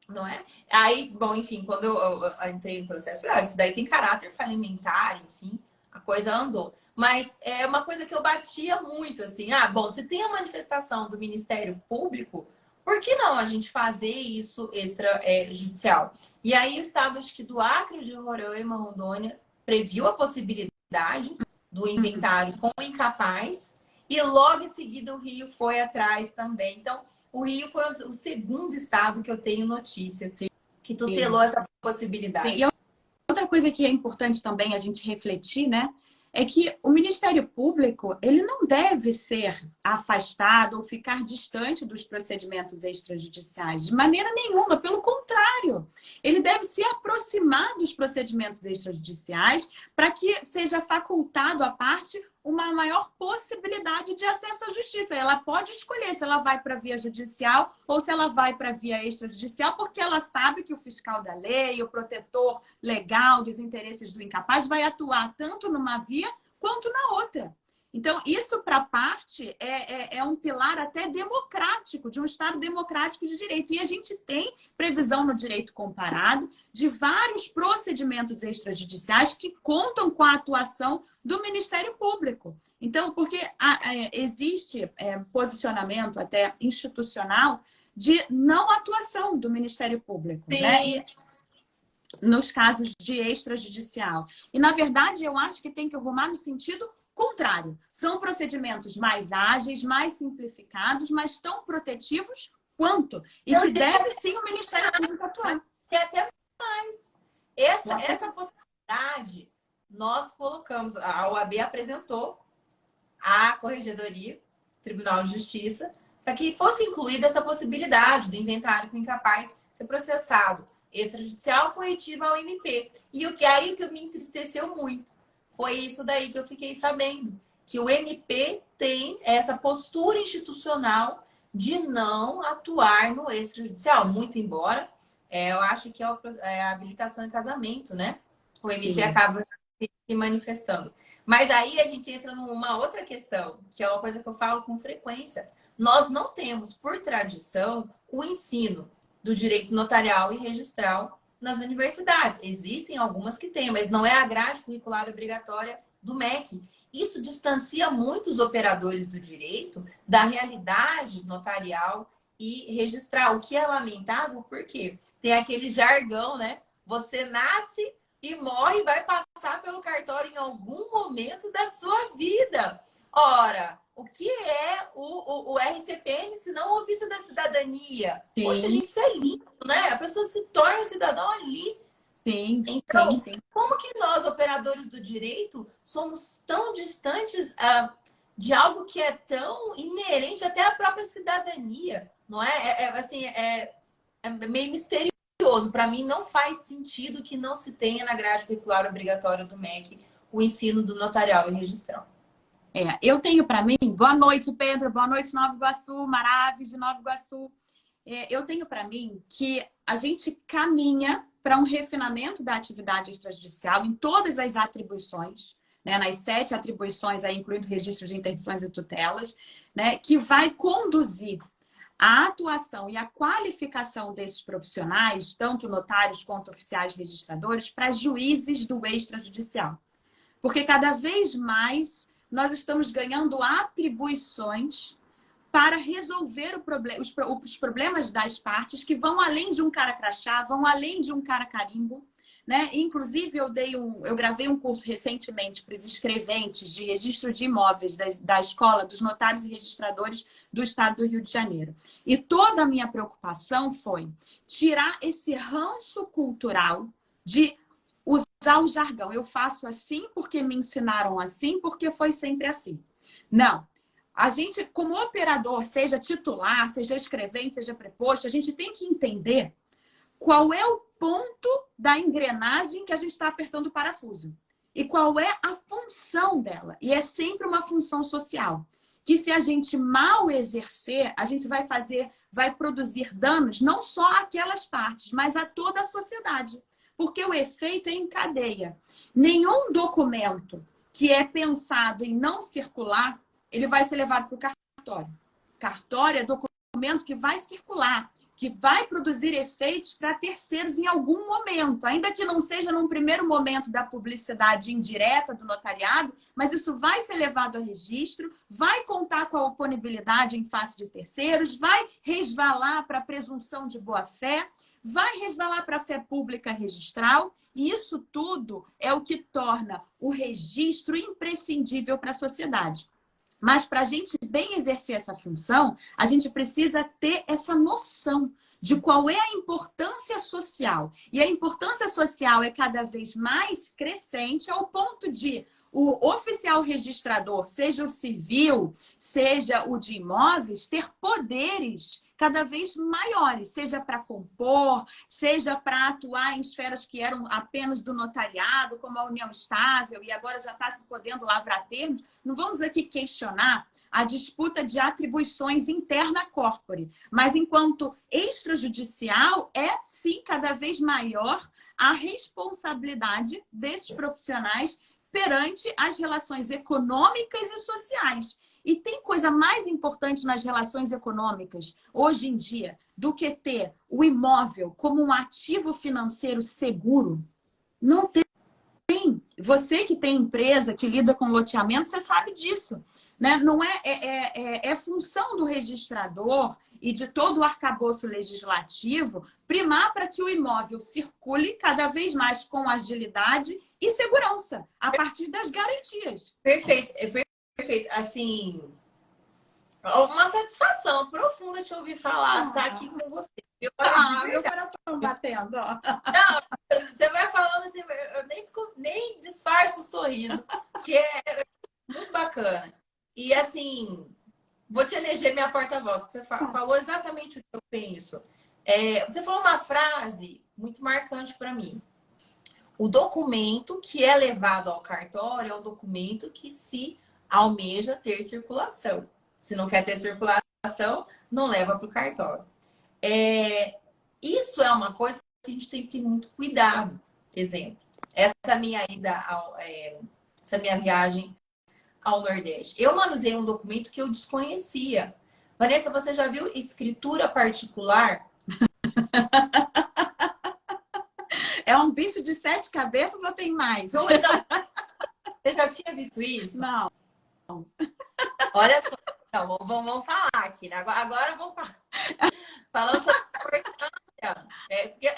Não é? Aí, bom, enfim, quando eu entrei no processo, falei, isso daí tem caráter falimentar, enfim, a coisa andou. Mas é uma coisa que eu batia muito, assim, bom, se tem a manifestação do Ministério Público, por que não a gente fazer isso extrajudicial? E aí o estado, acho que do Acre, de Roraima, Rondônia, previu a possibilidade do inventário com o incapaz e logo em seguida o Rio foi atrás também. Então, o Rio foi o segundo estado que eu tenho notícia que tutelou essa possibilidade. Sim. E outra coisa que é importante também a gente refletir, né? É que o Ministério Público, ele não deve ser afastado ou ficar distante dos procedimentos extrajudiciais, de maneira nenhuma, pelo contrário. Ele deve se aproximar dos procedimentos extrajudiciais para que seja facultado à parte uma maior possibilidade de acesso à justiça. Ela pode escolher se ela vai para a via judicial ou se ela vai para a via extrajudicial, porque ela sabe que o fiscal da lei, o protetor legal dos interesses do incapaz, vai atuar tanto numa via quanto na outra. Então, isso, para a parte, é um pilar até democrático, de um Estado democrático de direito. E a gente tem previsão no direito comparado de vários procedimentos extrajudiciais que contam com a atuação do Ministério Público. Então, porque existe posicionamento até institucional de não atuação do Ministério Público, né? E nos casos de extrajudicial. E, na verdade, eu acho que tem que arrumar no sentido contrário. São procedimentos mais ágeis, mais simplificados, mas tão protetivos quanto. E que deve, sim, o Ministério Público atuar. E até mais. Essa possibilidade nós colocamos. A OAB apresentou à Corregedoria, Tribunal de Justiça, para que fosse incluída essa possibilidade do inventário com incapaz ser processado extrajudicial corretiva ao MP. E o que me entristeceu muito foi isso daí que eu fiquei sabendo, que o MP tem essa postura institucional de não atuar no extrajudicial, muito embora eu acho que é a habilitação em casamento, né? O MP Sim. acaba se manifestando. Mas aí a gente entra numa outra questão, que é uma coisa que eu falo com frequência. Nós não temos, por tradição, o ensino do direito notarial e registral nas universidades. Existem algumas que têm, mas não é a grade curricular obrigatória do MEC. Isso distancia muito os operadores do direito da realidade notarial e registral, o que é lamentável porque tem aquele jargão, né? Você nasce e morre e vai passar pelo cartório em algum momento da sua vida. Ora, o que é o RCPN se não o ofício da cidadania? Sim. Poxa, gente, isso é lindo, né? A pessoa se torna cidadão ali. Sim, então, sim. Como que nós, operadores do direito, somos tão distantes de algo que é tão inerente até à própria cidadania? Não é? É meio misterioso. Para mim, não faz sentido que não se tenha na grade curricular obrigatória do MEC o ensino do notarial e registral. Eu tenho para mim, boa noite, Pedro, boa noite, Nova Iguaçu, Maravis de Nova Iguaçu. Eu tenho para mim que a gente caminha para um refinamento da atividade extrajudicial em todas as atribuições, né, nas 7 atribuições, aí, incluindo registros de interdições e tutelas, né, que vai conduzir a atuação e a qualificação desses profissionais, tanto notários quanto oficiais registradores, para juízes do extrajudicial. Porque cada vez mais nós estamos ganhando atribuições para resolver os problemas das partes que vão além de um cara crachá, vão além de um cara carimbo, né? Inclusive, eu gravei um curso recentemente para os escreventes de registro de imóveis da Escola dos Notários e Registradores do Estado do Rio de Janeiro. E toda a minha preocupação foi tirar esse ranço cultural de usar o jargão. Eu faço assim porque me ensinaram assim, porque foi sempre assim. Não. A gente, como operador, seja titular, seja escrevente, seja preposto, a gente tem que entender qual é o ponto da engrenagem que a gente está apertando o parafuso. E qual é a função dela. E é sempre uma função social. Que se a gente mal exercer, a gente vai produzir danos não só àquelas partes, mas a toda a sociedade. porque o efeito é em cadeia. Nenhum documento que é pensado em não circular, ele vai ser levado para o cartório. Cartório é documento que vai circular, que vai produzir efeitos para terceiros em algum momento, ainda que não seja num primeiro momento da publicidade indireta do notariado, mas isso vai ser levado a registro, vai contar com a oponibilidade em face de terceiros, vai resvalar para a presunção de boa-fé, vai resvalar para a fé pública registral, e isso tudo é o que torna o registro imprescindível para a sociedade. Mas para a gente bem exercer essa função, a gente precisa ter essa noção de qual é a importância social. E a importância social é cada vez mais crescente ao ponto de o oficial registrador, seja o civil, seja o de imóveis, ter poderes cada vez maiores, seja para compor, seja para atuar em esferas que eram apenas do notariado, como a união estável, e agora já está se podendo lavrar termos. Não vamos aqui questionar a disputa de atribuições interna corpore, mas enquanto extrajudicial é, sim, cada vez maior a responsabilidade desses profissionais perante as relações econômicas e sociais. E tem coisa mais importante nas relações econômicas, hoje em dia, do que ter o imóvel como um ativo financeiro seguro? Não tem. Você que tem empresa, que lida com loteamento, você sabe disso, né? Não é função do registrador e de todo o arcabouço legislativo primar para que o imóvel circule cada vez mais com agilidade e segurança, a partir das garantias. Perfeito, perfeito. Assim, uma satisfação profunda te ouvir falar, estar aqui com você. Meu coração batendo. Ó. Não, você vai falando assim, eu nem disfarço o sorriso, que é muito bacana. E assim, vou te eleger minha porta-voz, que você falou exatamente o que eu penso. Você falou uma frase muito marcante para mim. O documento que é levado ao cartório é um documento que se almeja ter circulação. Se não quer ter circulação, não leva para o cartório. Isso é uma coisa que a gente tem que ter muito cuidado. Exemplo, essa minha viagem ao Nordeste. Eu manusei um documento que eu desconhecia. Vanessa, você já viu escritura particular? É um bicho de 7 cabeças ou tem mais? Não. Você já tinha visto isso? Não. Olha só. Então, vamos falar aqui, né? Agora vamos falar. Falando sobre a importância. Porque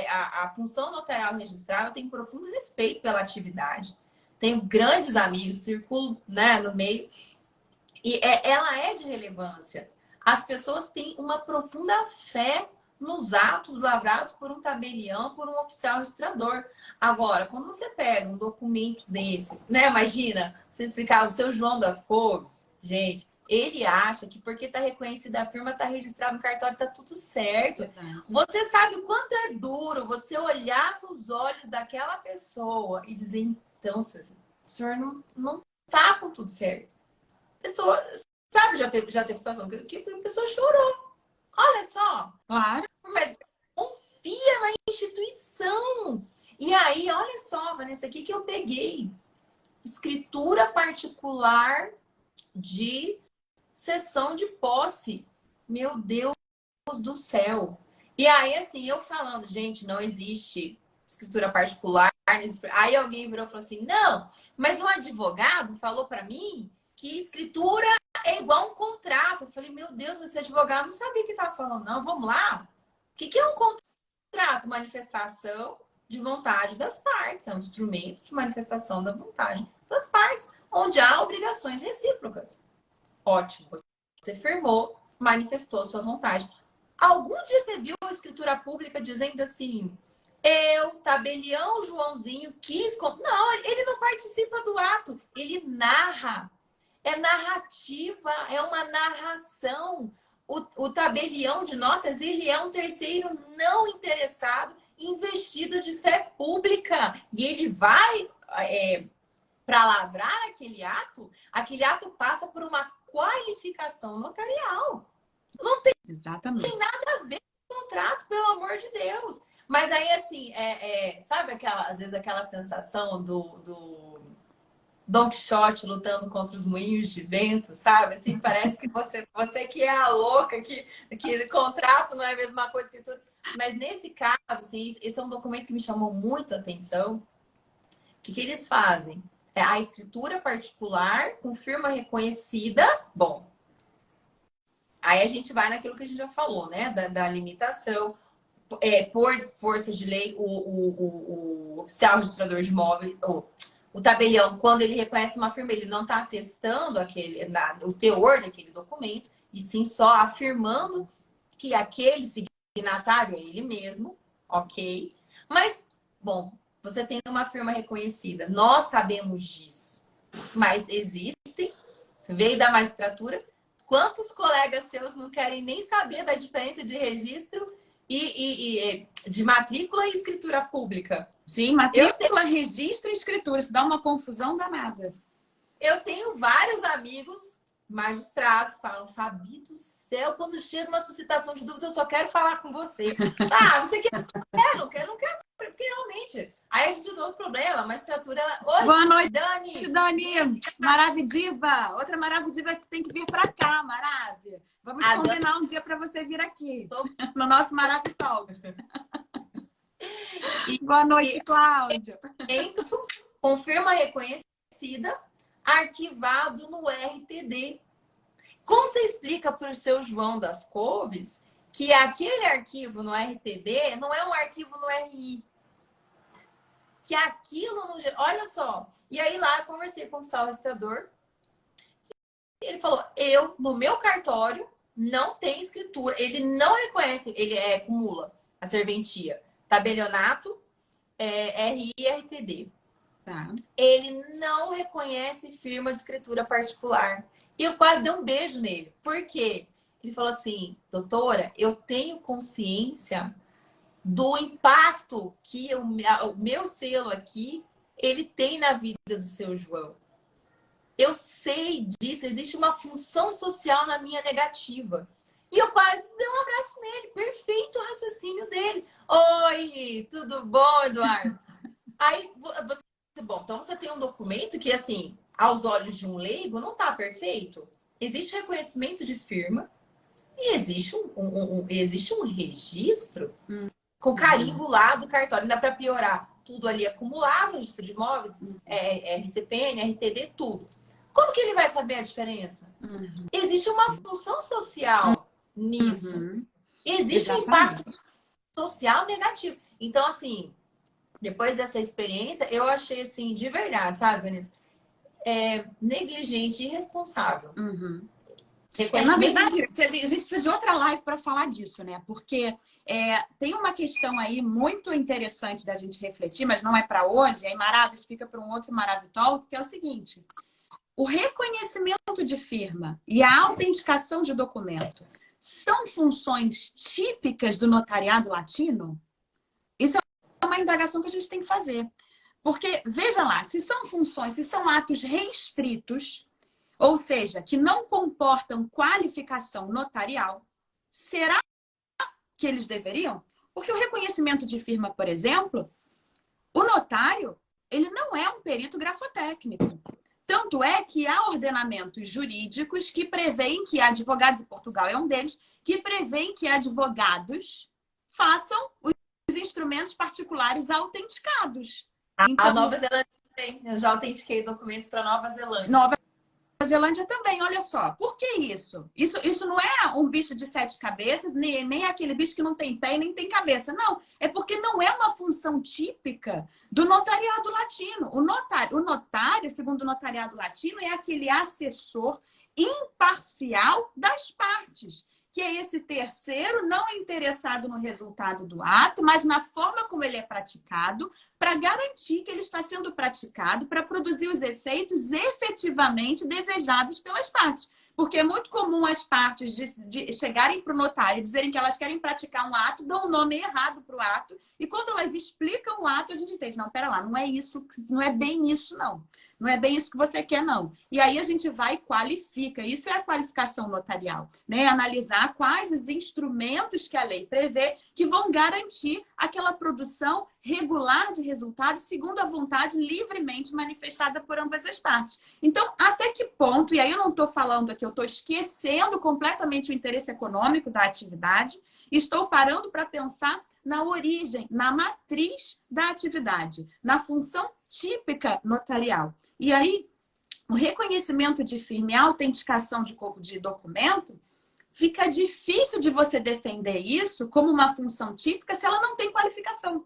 a função notarial registral tem profundo respeito pela atividade. Tenho grandes amigos, circulo, né, no meio. E ela é de relevância. As pessoas têm uma profunda fé nos atos lavrados por um tabelião, por um oficial registrador. Agora, quando você pega um documento desse, né? Imagina, você ficar o seu João das Couves, gente, ele acha que porque está reconhecida a firma, está registrado no cartório, está tudo certo. Você sabe o quanto é duro você olhar nos olhos daquela pessoa e dizer, então, o senhor não está com tudo certo. A pessoa, sabe, já teve situação que a pessoa chorou. Olha só. Claro. Mas confia na instituição. E aí, olha só, Vanessa, aqui que eu peguei. Escritura particular de cessão de posse. Meu Deus do céu. E aí, assim, eu falando, gente, não existe escritura particular. Aí alguém virou e falou assim, não, mas um advogado falou para mim que escritura é igual um contrato. Eu falei, meu Deus, mas esse advogado não sabia o que estava falando, não. Vamos lá. O que é um contrato? Manifestação de vontade das partes. É um instrumento de manifestação da vontade das partes, onde há obrigações recíprocas. Ótimo. Você firmou, manifestou sua vontade. Algum dia você viu uma escritura pública dizendo assim, eu, tabelião Joãozinho, quis... Não, ele não participa do ato. Ele narra. É narrativa, é uma narração. O tabelião de notas, ele é um terceiro não interessado, investido de fé pública. E ele vai, para lavrar aquele ato passa por uma qualificação notarial. Não tem Exatamente. nada a ver com o contrato, pelo amor de Deus. Mas aí, assim, sabe às vezes aquela sensação do Don Quixote lutando contra os moinhos de vento, sabe? Assim, parece que você que é a louca, que contrato não é a mesma coisa que tudo. Mas nesse caso, assim, esse é um documento que me chamou muito a atenção. O que eles fazem? É a escritura particular com firma reconhecida. Bom, aí a gente vai naquilo que a gente já falou, né? Da limitação. Por força de lei, o oficial registrador de imóveis, o tabelião, quando ele reconhece uma firma, ele não está atestando o teor daquele documento, e sim só afirmando que aquele signatário é ele mesmo, ok? Mas, bom, você tem uma firma reconhecida, nós sabemos disso, mas existem, você veio da magistratura, quantos colegas seus não querem nem saber da diferença de registro e de matrícula e escritura pública? Sim, matrícula, registro e escritura. Isso dá uma confusão danada. Eu tenho vários amigos magistrados que falam, Fabi do céu, quando chega uma suscitação de dúvida, eu só quero falar com você. Você quer? Não quero, porque realmente. Aí a gente tem outro problema, a magistratura... Oi, boa noite, Dani! Dani! Maravidiva! Outra Maravidiva que tem que vir para cá, Maravi. Vamos combinar um dia para você vir aqui, no nosso Maravi Talks. Boa noite, Cláudia. Entro com firma reconhecida, arquivado no RTD. Como você explica para o seu João das Couves que aquele arquivo no RTD não é um arquivo no RI? Que aquilo no... Olha só. E aí lá eu conversei com o oficial registrador. Ele falou, no meu cartório, não tem escritura. Ele não reconhece, ele acumula a serventia. Tabelionato, RI e RTD. Tá. Ele não reconhece firma de escritura particular. E eu quase dei um beijo nele. Por quê? Ele falou assim, doutora, eu tenho consciência do impacto que o meu selo aqui, ele tem na vida do seu João. Eu sei disso, existe uma função social na minha negativa. E eu quase dei um abraço nele. Perfeito o raciocínio dele. Oi, tudo bom, Eduardo? Aí, então você tem um documento que, assim, aos olhos de um leigo, não está perfeito. Existe reconhecimento de firma e existe existe um registro com carimbo lá do cartório. Não dá para piorar. Tudo ali acumulado, registro de imóveis, RCPN, RTD, tudo. Como que ele vai saber a diferença? Existe uma função social nisso. Existe um impacto social negativo. Então, assim, depois dessa experiência, eu achei, assim, de verdade, sabe, Vanessa? Negligente e irresponsável. Na verdade, a gente precisa de outra live para falar disso, né? Porque tem uma questão aí muito interessante da gente refletir, mas não é para hoje, aí Maravis fica para um outro Maravitalk, que é o seguinte: o reconhecimento de firma e a autenticação de documento são funções típicas do notariado latino? Isso é uma indagação que a gente tem que fazer. Porque, veja lá, se são funções, se são atos restritos, ou seja, que não comportam qualificação notarial, será que eles deveriam? Porque o reconhecimento de firma, por exemplo, o notário, ele não é um perito grafotécnico. Tanto é que há ordenamentos jurídicos que prevêem que advogados, e Portugal é um deles, que prevêem que advogados façam os instrumentos particulares autenticados. Então, a Nova Zelândia tem. Eu já autentiquei documentos para Nova Zelândia. Nova Zelândia também, olha só. Por que isso? Isso não é um bicho de 7 cabeças, nem aquele bicho que não tem pé e nem tem cabeça. Não, é porque não é uma função típica do notariado latino. O notário, segundo o notariado latino, é aquele assessor imparcial das partes, que é esse terceiro não interessado no resultado do ato, mas na forma como ele é praticado, para garantir que ele está sendo praticado para produzir os efeitos efetivamente desejados pelas partes. Porque é muito comum as partes de chegarem para o notário e dizerem que elas querem praticar um ato, dão um nome errado para o ato, e quando elas explicam o ato, a gente entende, não, pera lá, não é isso, não é bem isso, não. Não é bem isso que você quer, não. E aí a gente vai e qualifica. Isso é a qualificação notarial, né? Analisar quais os instrumentos que a lei prevê que vão garantir aquela produção regular de resultados segundo a vontade livremente manifestada por ambas as partes. Então, até que ponto, e aí eu não estou falando aqui, eu estou esquecendo completamente o interesse econômico da atividade, estou parando para pensar na origem, na matriz da atividade, na função típica notarial. E aí, o reconhecimento de firma e a autenticação de documento, fica difícil de você defender isso como uma função típica se ela não tem qualificação.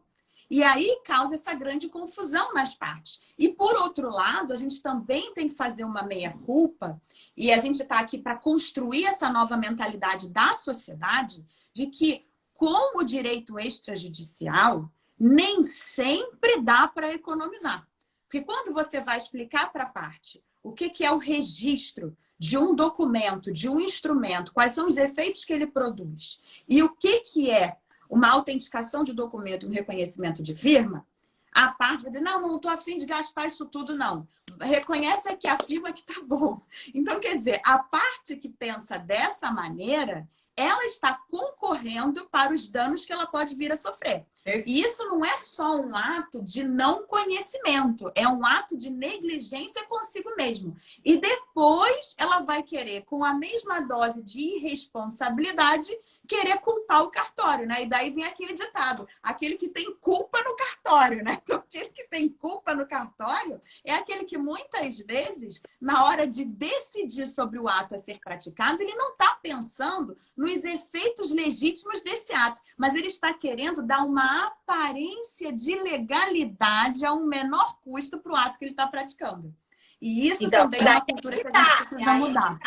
E aí causa essa grande confusão nas partes. E por outro lado, a gente também tem que fazer uma meia-culpa, e a gente está aqui para construir essa nova mentalidade da sociedade, de que com o direito extrajudicial, nem sempre dá para economizar. Porque quando você vai explicar para a parte o que é o registro de um documento, de um instrumento, quais são os efeitos que ele produz e o que é uma autenticação de documento e um reconhecimento de firma, a parte vai dizer, não estou a fim de gastar isso tudo, não. Reconhece aqui a firma que tá bom. Então, quer dizer, a parte que pensa dessa maneira, ela está concorrendo para os danos que ela pode vir a sofrer. E isso não é só um ato de não conhecimento, é um ato de negligência consigo mesmo. E depois ela vai querer, com a mesma dose de irresponsabilidade, querer culpar o cartório, né? E daí vem aquele ditado, aquele que tem culpa no cartório, né? Então, aquele que tem culpa no cartório é aquele que muitas vezes, na hora de decidir sobre o ato a ser praticado, ele não está pensando nos efeitos legítimos desse ato, mas ele está querendo dar uma aparência de legalidade a um menor custo para o ato que ele está praticando. E isso então, também é uma cultura que a gente precisa mudar.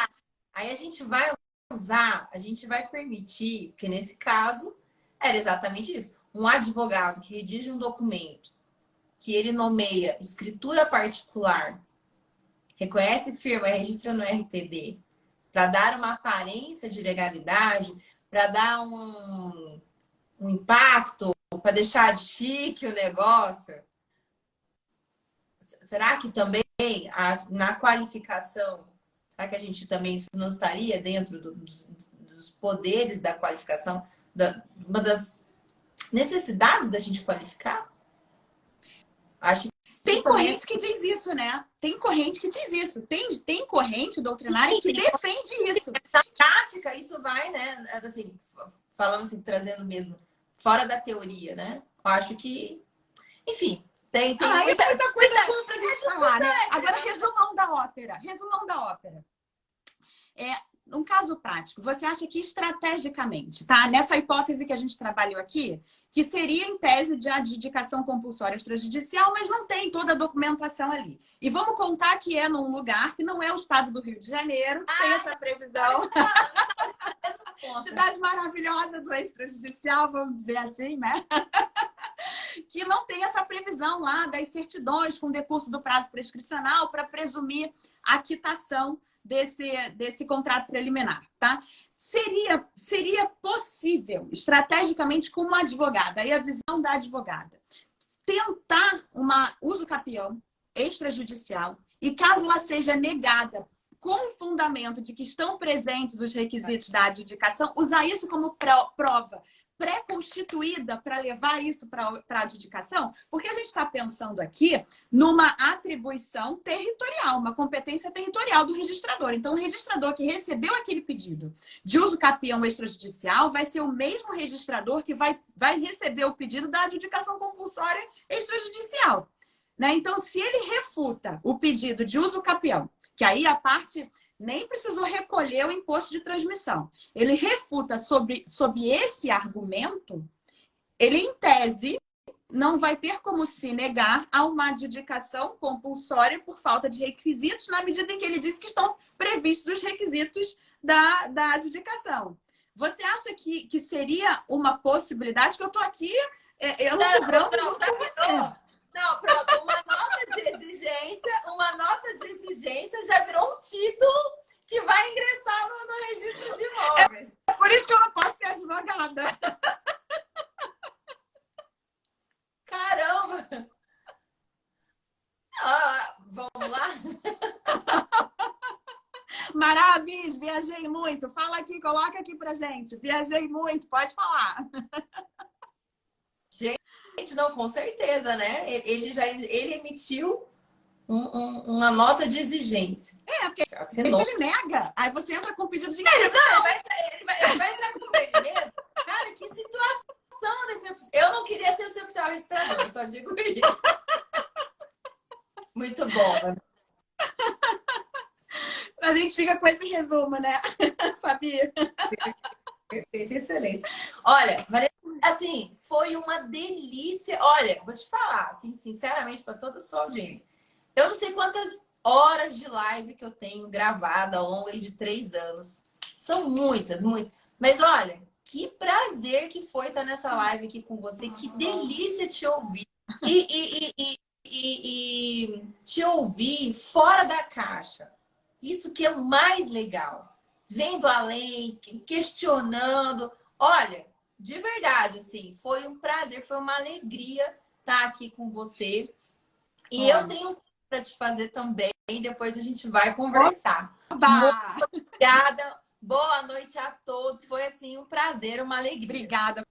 Aí a gente vai usar, a gente vai permitir, porque nesse caso era exatamente isso. Um advogado que redige um documento, que ele nomeia escritura particular, reconhece firma e registra no RTD, para dar uma aparência de legalidade, para dar um impacto, para deixar de chique o negócio. Será que também na qualificação, será que a gente também isso não estaria dentro dos poderes da qualificação, uma das necessidades da gente qualificar? Acho que tem corrente que diz isso, né? Tem corrente que diz isso. Tem corrente doutrinária que defende isso. Na prática, isso vai, né? Assim, falando assim, trazendo mesmo fora da teoria, né? Eu acho que, enfim, tem muita coisa boa pra gente falar, né? Agora, resumão da ópera. Resumão da ópera. Um caso prático, você acha que estrategicamente, tá? Nessa hipótese que a gente trabalhou aqui, que seria em tese de adjudicação compulsória extrajudicial, mas não tem toda a documentação ali. E vamos contar que é num lugar que não é o estado do Rio de Janeiro, tem essa previsão. Cidade maravilhosa do extrajudicial, vamos dizer assim, né? Que não tem essa previsão lá das certidões com decurso do prazo prescricional para presumir a quitação desse contrato preliminar, tá? Seria possível, estrategicamente, como advogada, aí a visão da advogada, tentar uma uso capião extrajudicial e, caso ela seja negada com o fundamento de que estão presentes os requisitos da adjudicação, usar isso como prova pré-constituída para levar isso para a adjudicação, porque a gente está pensando aqui numa atribuição territorial, uma competência territorial do registrador. Então, o registrador que recebeu aquele pedido de uso capião extrajudicial vai ser o mesmo registrador que vai receber o pedido da adjudicação compulsória extrajudicial, né? Então, se ele refuta o pedido de uso capião, que aí a parte nem precisou recolher o imposto de transmissão. Ele refuta sob esse argumento, ele, em tese, não vai ter como se negar a uma adjudicação compulsória por falta de requisitos, na medida em que ele diz que estão previstos os requisitos da adjudicação. Você acha que seria uma possibilidade? Que eu estou aqui, eu não cobrando junto com você. Não, pronto, uma nota de exigência já virou um título que vai ingressar Maravis, viajei muito. Fala aqui, coloca aqui pra gente. Viajei muito, pode falar. Gente, não, com certeza, né? Ele emitiu uma nota de exigência. Porque se Assinou. ele nega, aí você entra com pedido de Ele inscrição. vai entrar com ele mesmo? Cara, que situação desse... Eu não queria ser o seu oficial registrador, eu só digo isso. Muito bom. A gente fica com esse resumo, né, Fabi? Perfeito, excelente. Olha, assim, foi uma delícia. Olha, vou te falar, assim, sinceramente, para toda a sua audiência. Eu não sei quantas horas de live que eu tenho gravada ao longo de 3 anos. São muitas, muitas. Mas olha, que prazer que foi estar nessa live aqui com você. Que delícia te ouvir. E te ouvir fora da caixa. Isso que é o mais legal. Vendo além, questionando. Olha, de verdade, assim, foi um prazer, foi uma alegria estar aqui com você. E eu tenho para te fazer também, depois a gente vai conversar. Muito obrigada, boa noite a todos. Foi, assim, um prazer, uma alegria. Obrigada,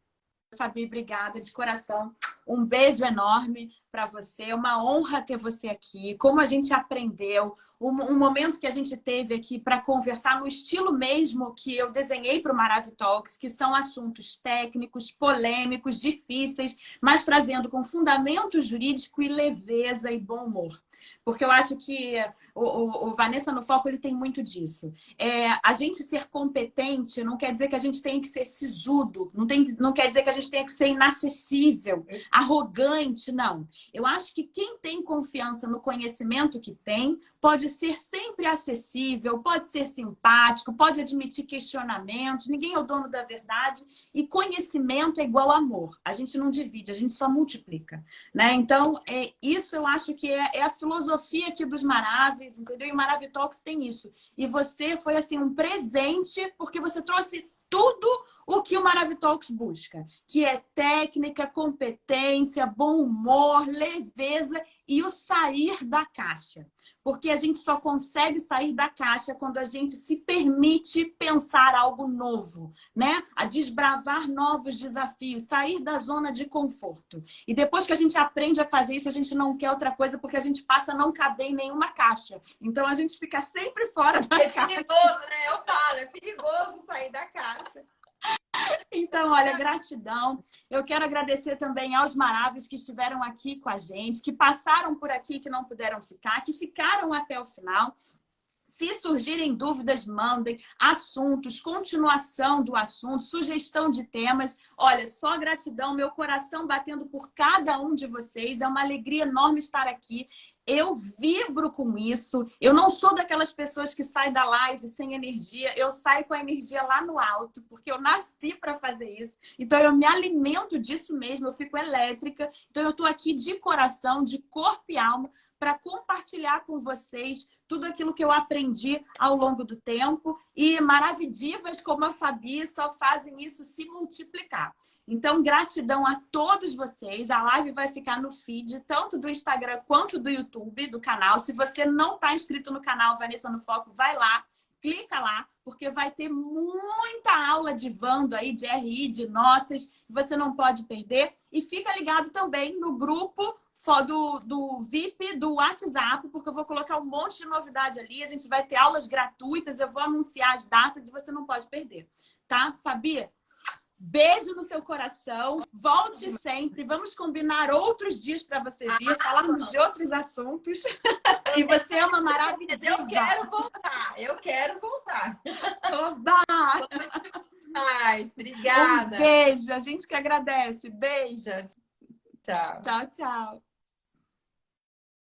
Fabi, obrigada de coração. Um beijo enorme para você. É uma honra ter você aqui. Como a gente aprendeu, um momento que a gente teve aqui para conversar no estilo mesmo que eu desenhei para o Maravitalks, que são assuntos técnicos, polêmicos, difíceis, mas trazendo com fundamento jurídico e leveza e bom humor. Porque eu acho que o Vanessa no Foco ele tem muito disso. A gente ser competente não quer dizer que a gente tem que ser sisudo, não quer dizer que a gente tem que ser inacessível, arrogante, não. Eu acho que quem tem confiança no conhecimento que tem pode ser sempre acessível, pode ser simpático, pode admitir questionamentos, ninguém é o dono da verdade e conhecimento é igual amor. A gente não divide, a gente só multiplica, né? Então, isso eu acho que é a filosofia aqui dos Maravis, entendeu? E o Maravitalks tem isso. E você foi, assim, um presente porque você trouxe tudo o que o Maravitalks busca, que é técnica, competência, bom humor, leveza e o sair da caixa. Porque a gente só consegue sair da caixa quando a gente se permite pensar algo novo, né? A desbravar novos desafios, sair da zona de conforto. E depois que a gente aprende a fazer isso, a gente não quer outra coisa porque a gente passa a não caber em nenhuma caixa. Então a gente fica sempre fora da caixa. É perigoso, né? Eu falo, é perigoso sair da caixa. Então, olha, gratidão. Eu quero agradecer também aos Maravis que estiveram aqui com a gente, que passaram por aqui, que não puderam ficar, que ficaram até o final. Se surgirem dúvidas, mandem assuntos, continuação do assunto, sugestão de temas. Olha, só gratidão, meu coração batendo por cada um de vocês. É uma alegria enorme estar aqui. Eu vibro com isso. Eu não sou daquelas pessoas que saem da live sem energia. Eu saio com a energia lá no alto, porque eu nasci para fazer isso. Então, eu me alimento disso mesmo. Eu fico elétrica. Então, eu estou aqui de coração, de corpo e alma, para compartilhar com vocês tudo aquilo que eu aprendi ao longo do tempo. E Maravidivas como a Fabi só fazem isso se multiplicar. Então, gratidão a todos vocês. A live vai ficar no feed, tanto do Instagram quanto do YouTube, do canal. Se você não está inscrito no canal Vanessa no Foco, vai lá, clica lá, porque vai ter muita aula de Vando aí, de RI, de notas, que você não pode perder. E fica ligado também no grupo do VIP do WhatsApp, porque eu vou colocar um monte de novidade ali. A gente vai ter aulas gratuitas, eu vou anunciar as datas e você não pode perder. Tá, Fabi? Beijo no seu coração. Volte sempre. Vamos combinar outros dias para você vir, falarmos de outros assuntos. E você é uma maravilha. Eu quero contar. Eu quero contar. Oba! Obrigada. Um beijo. A gente que agradece. Beijo. Tchau. Tchau, tchau.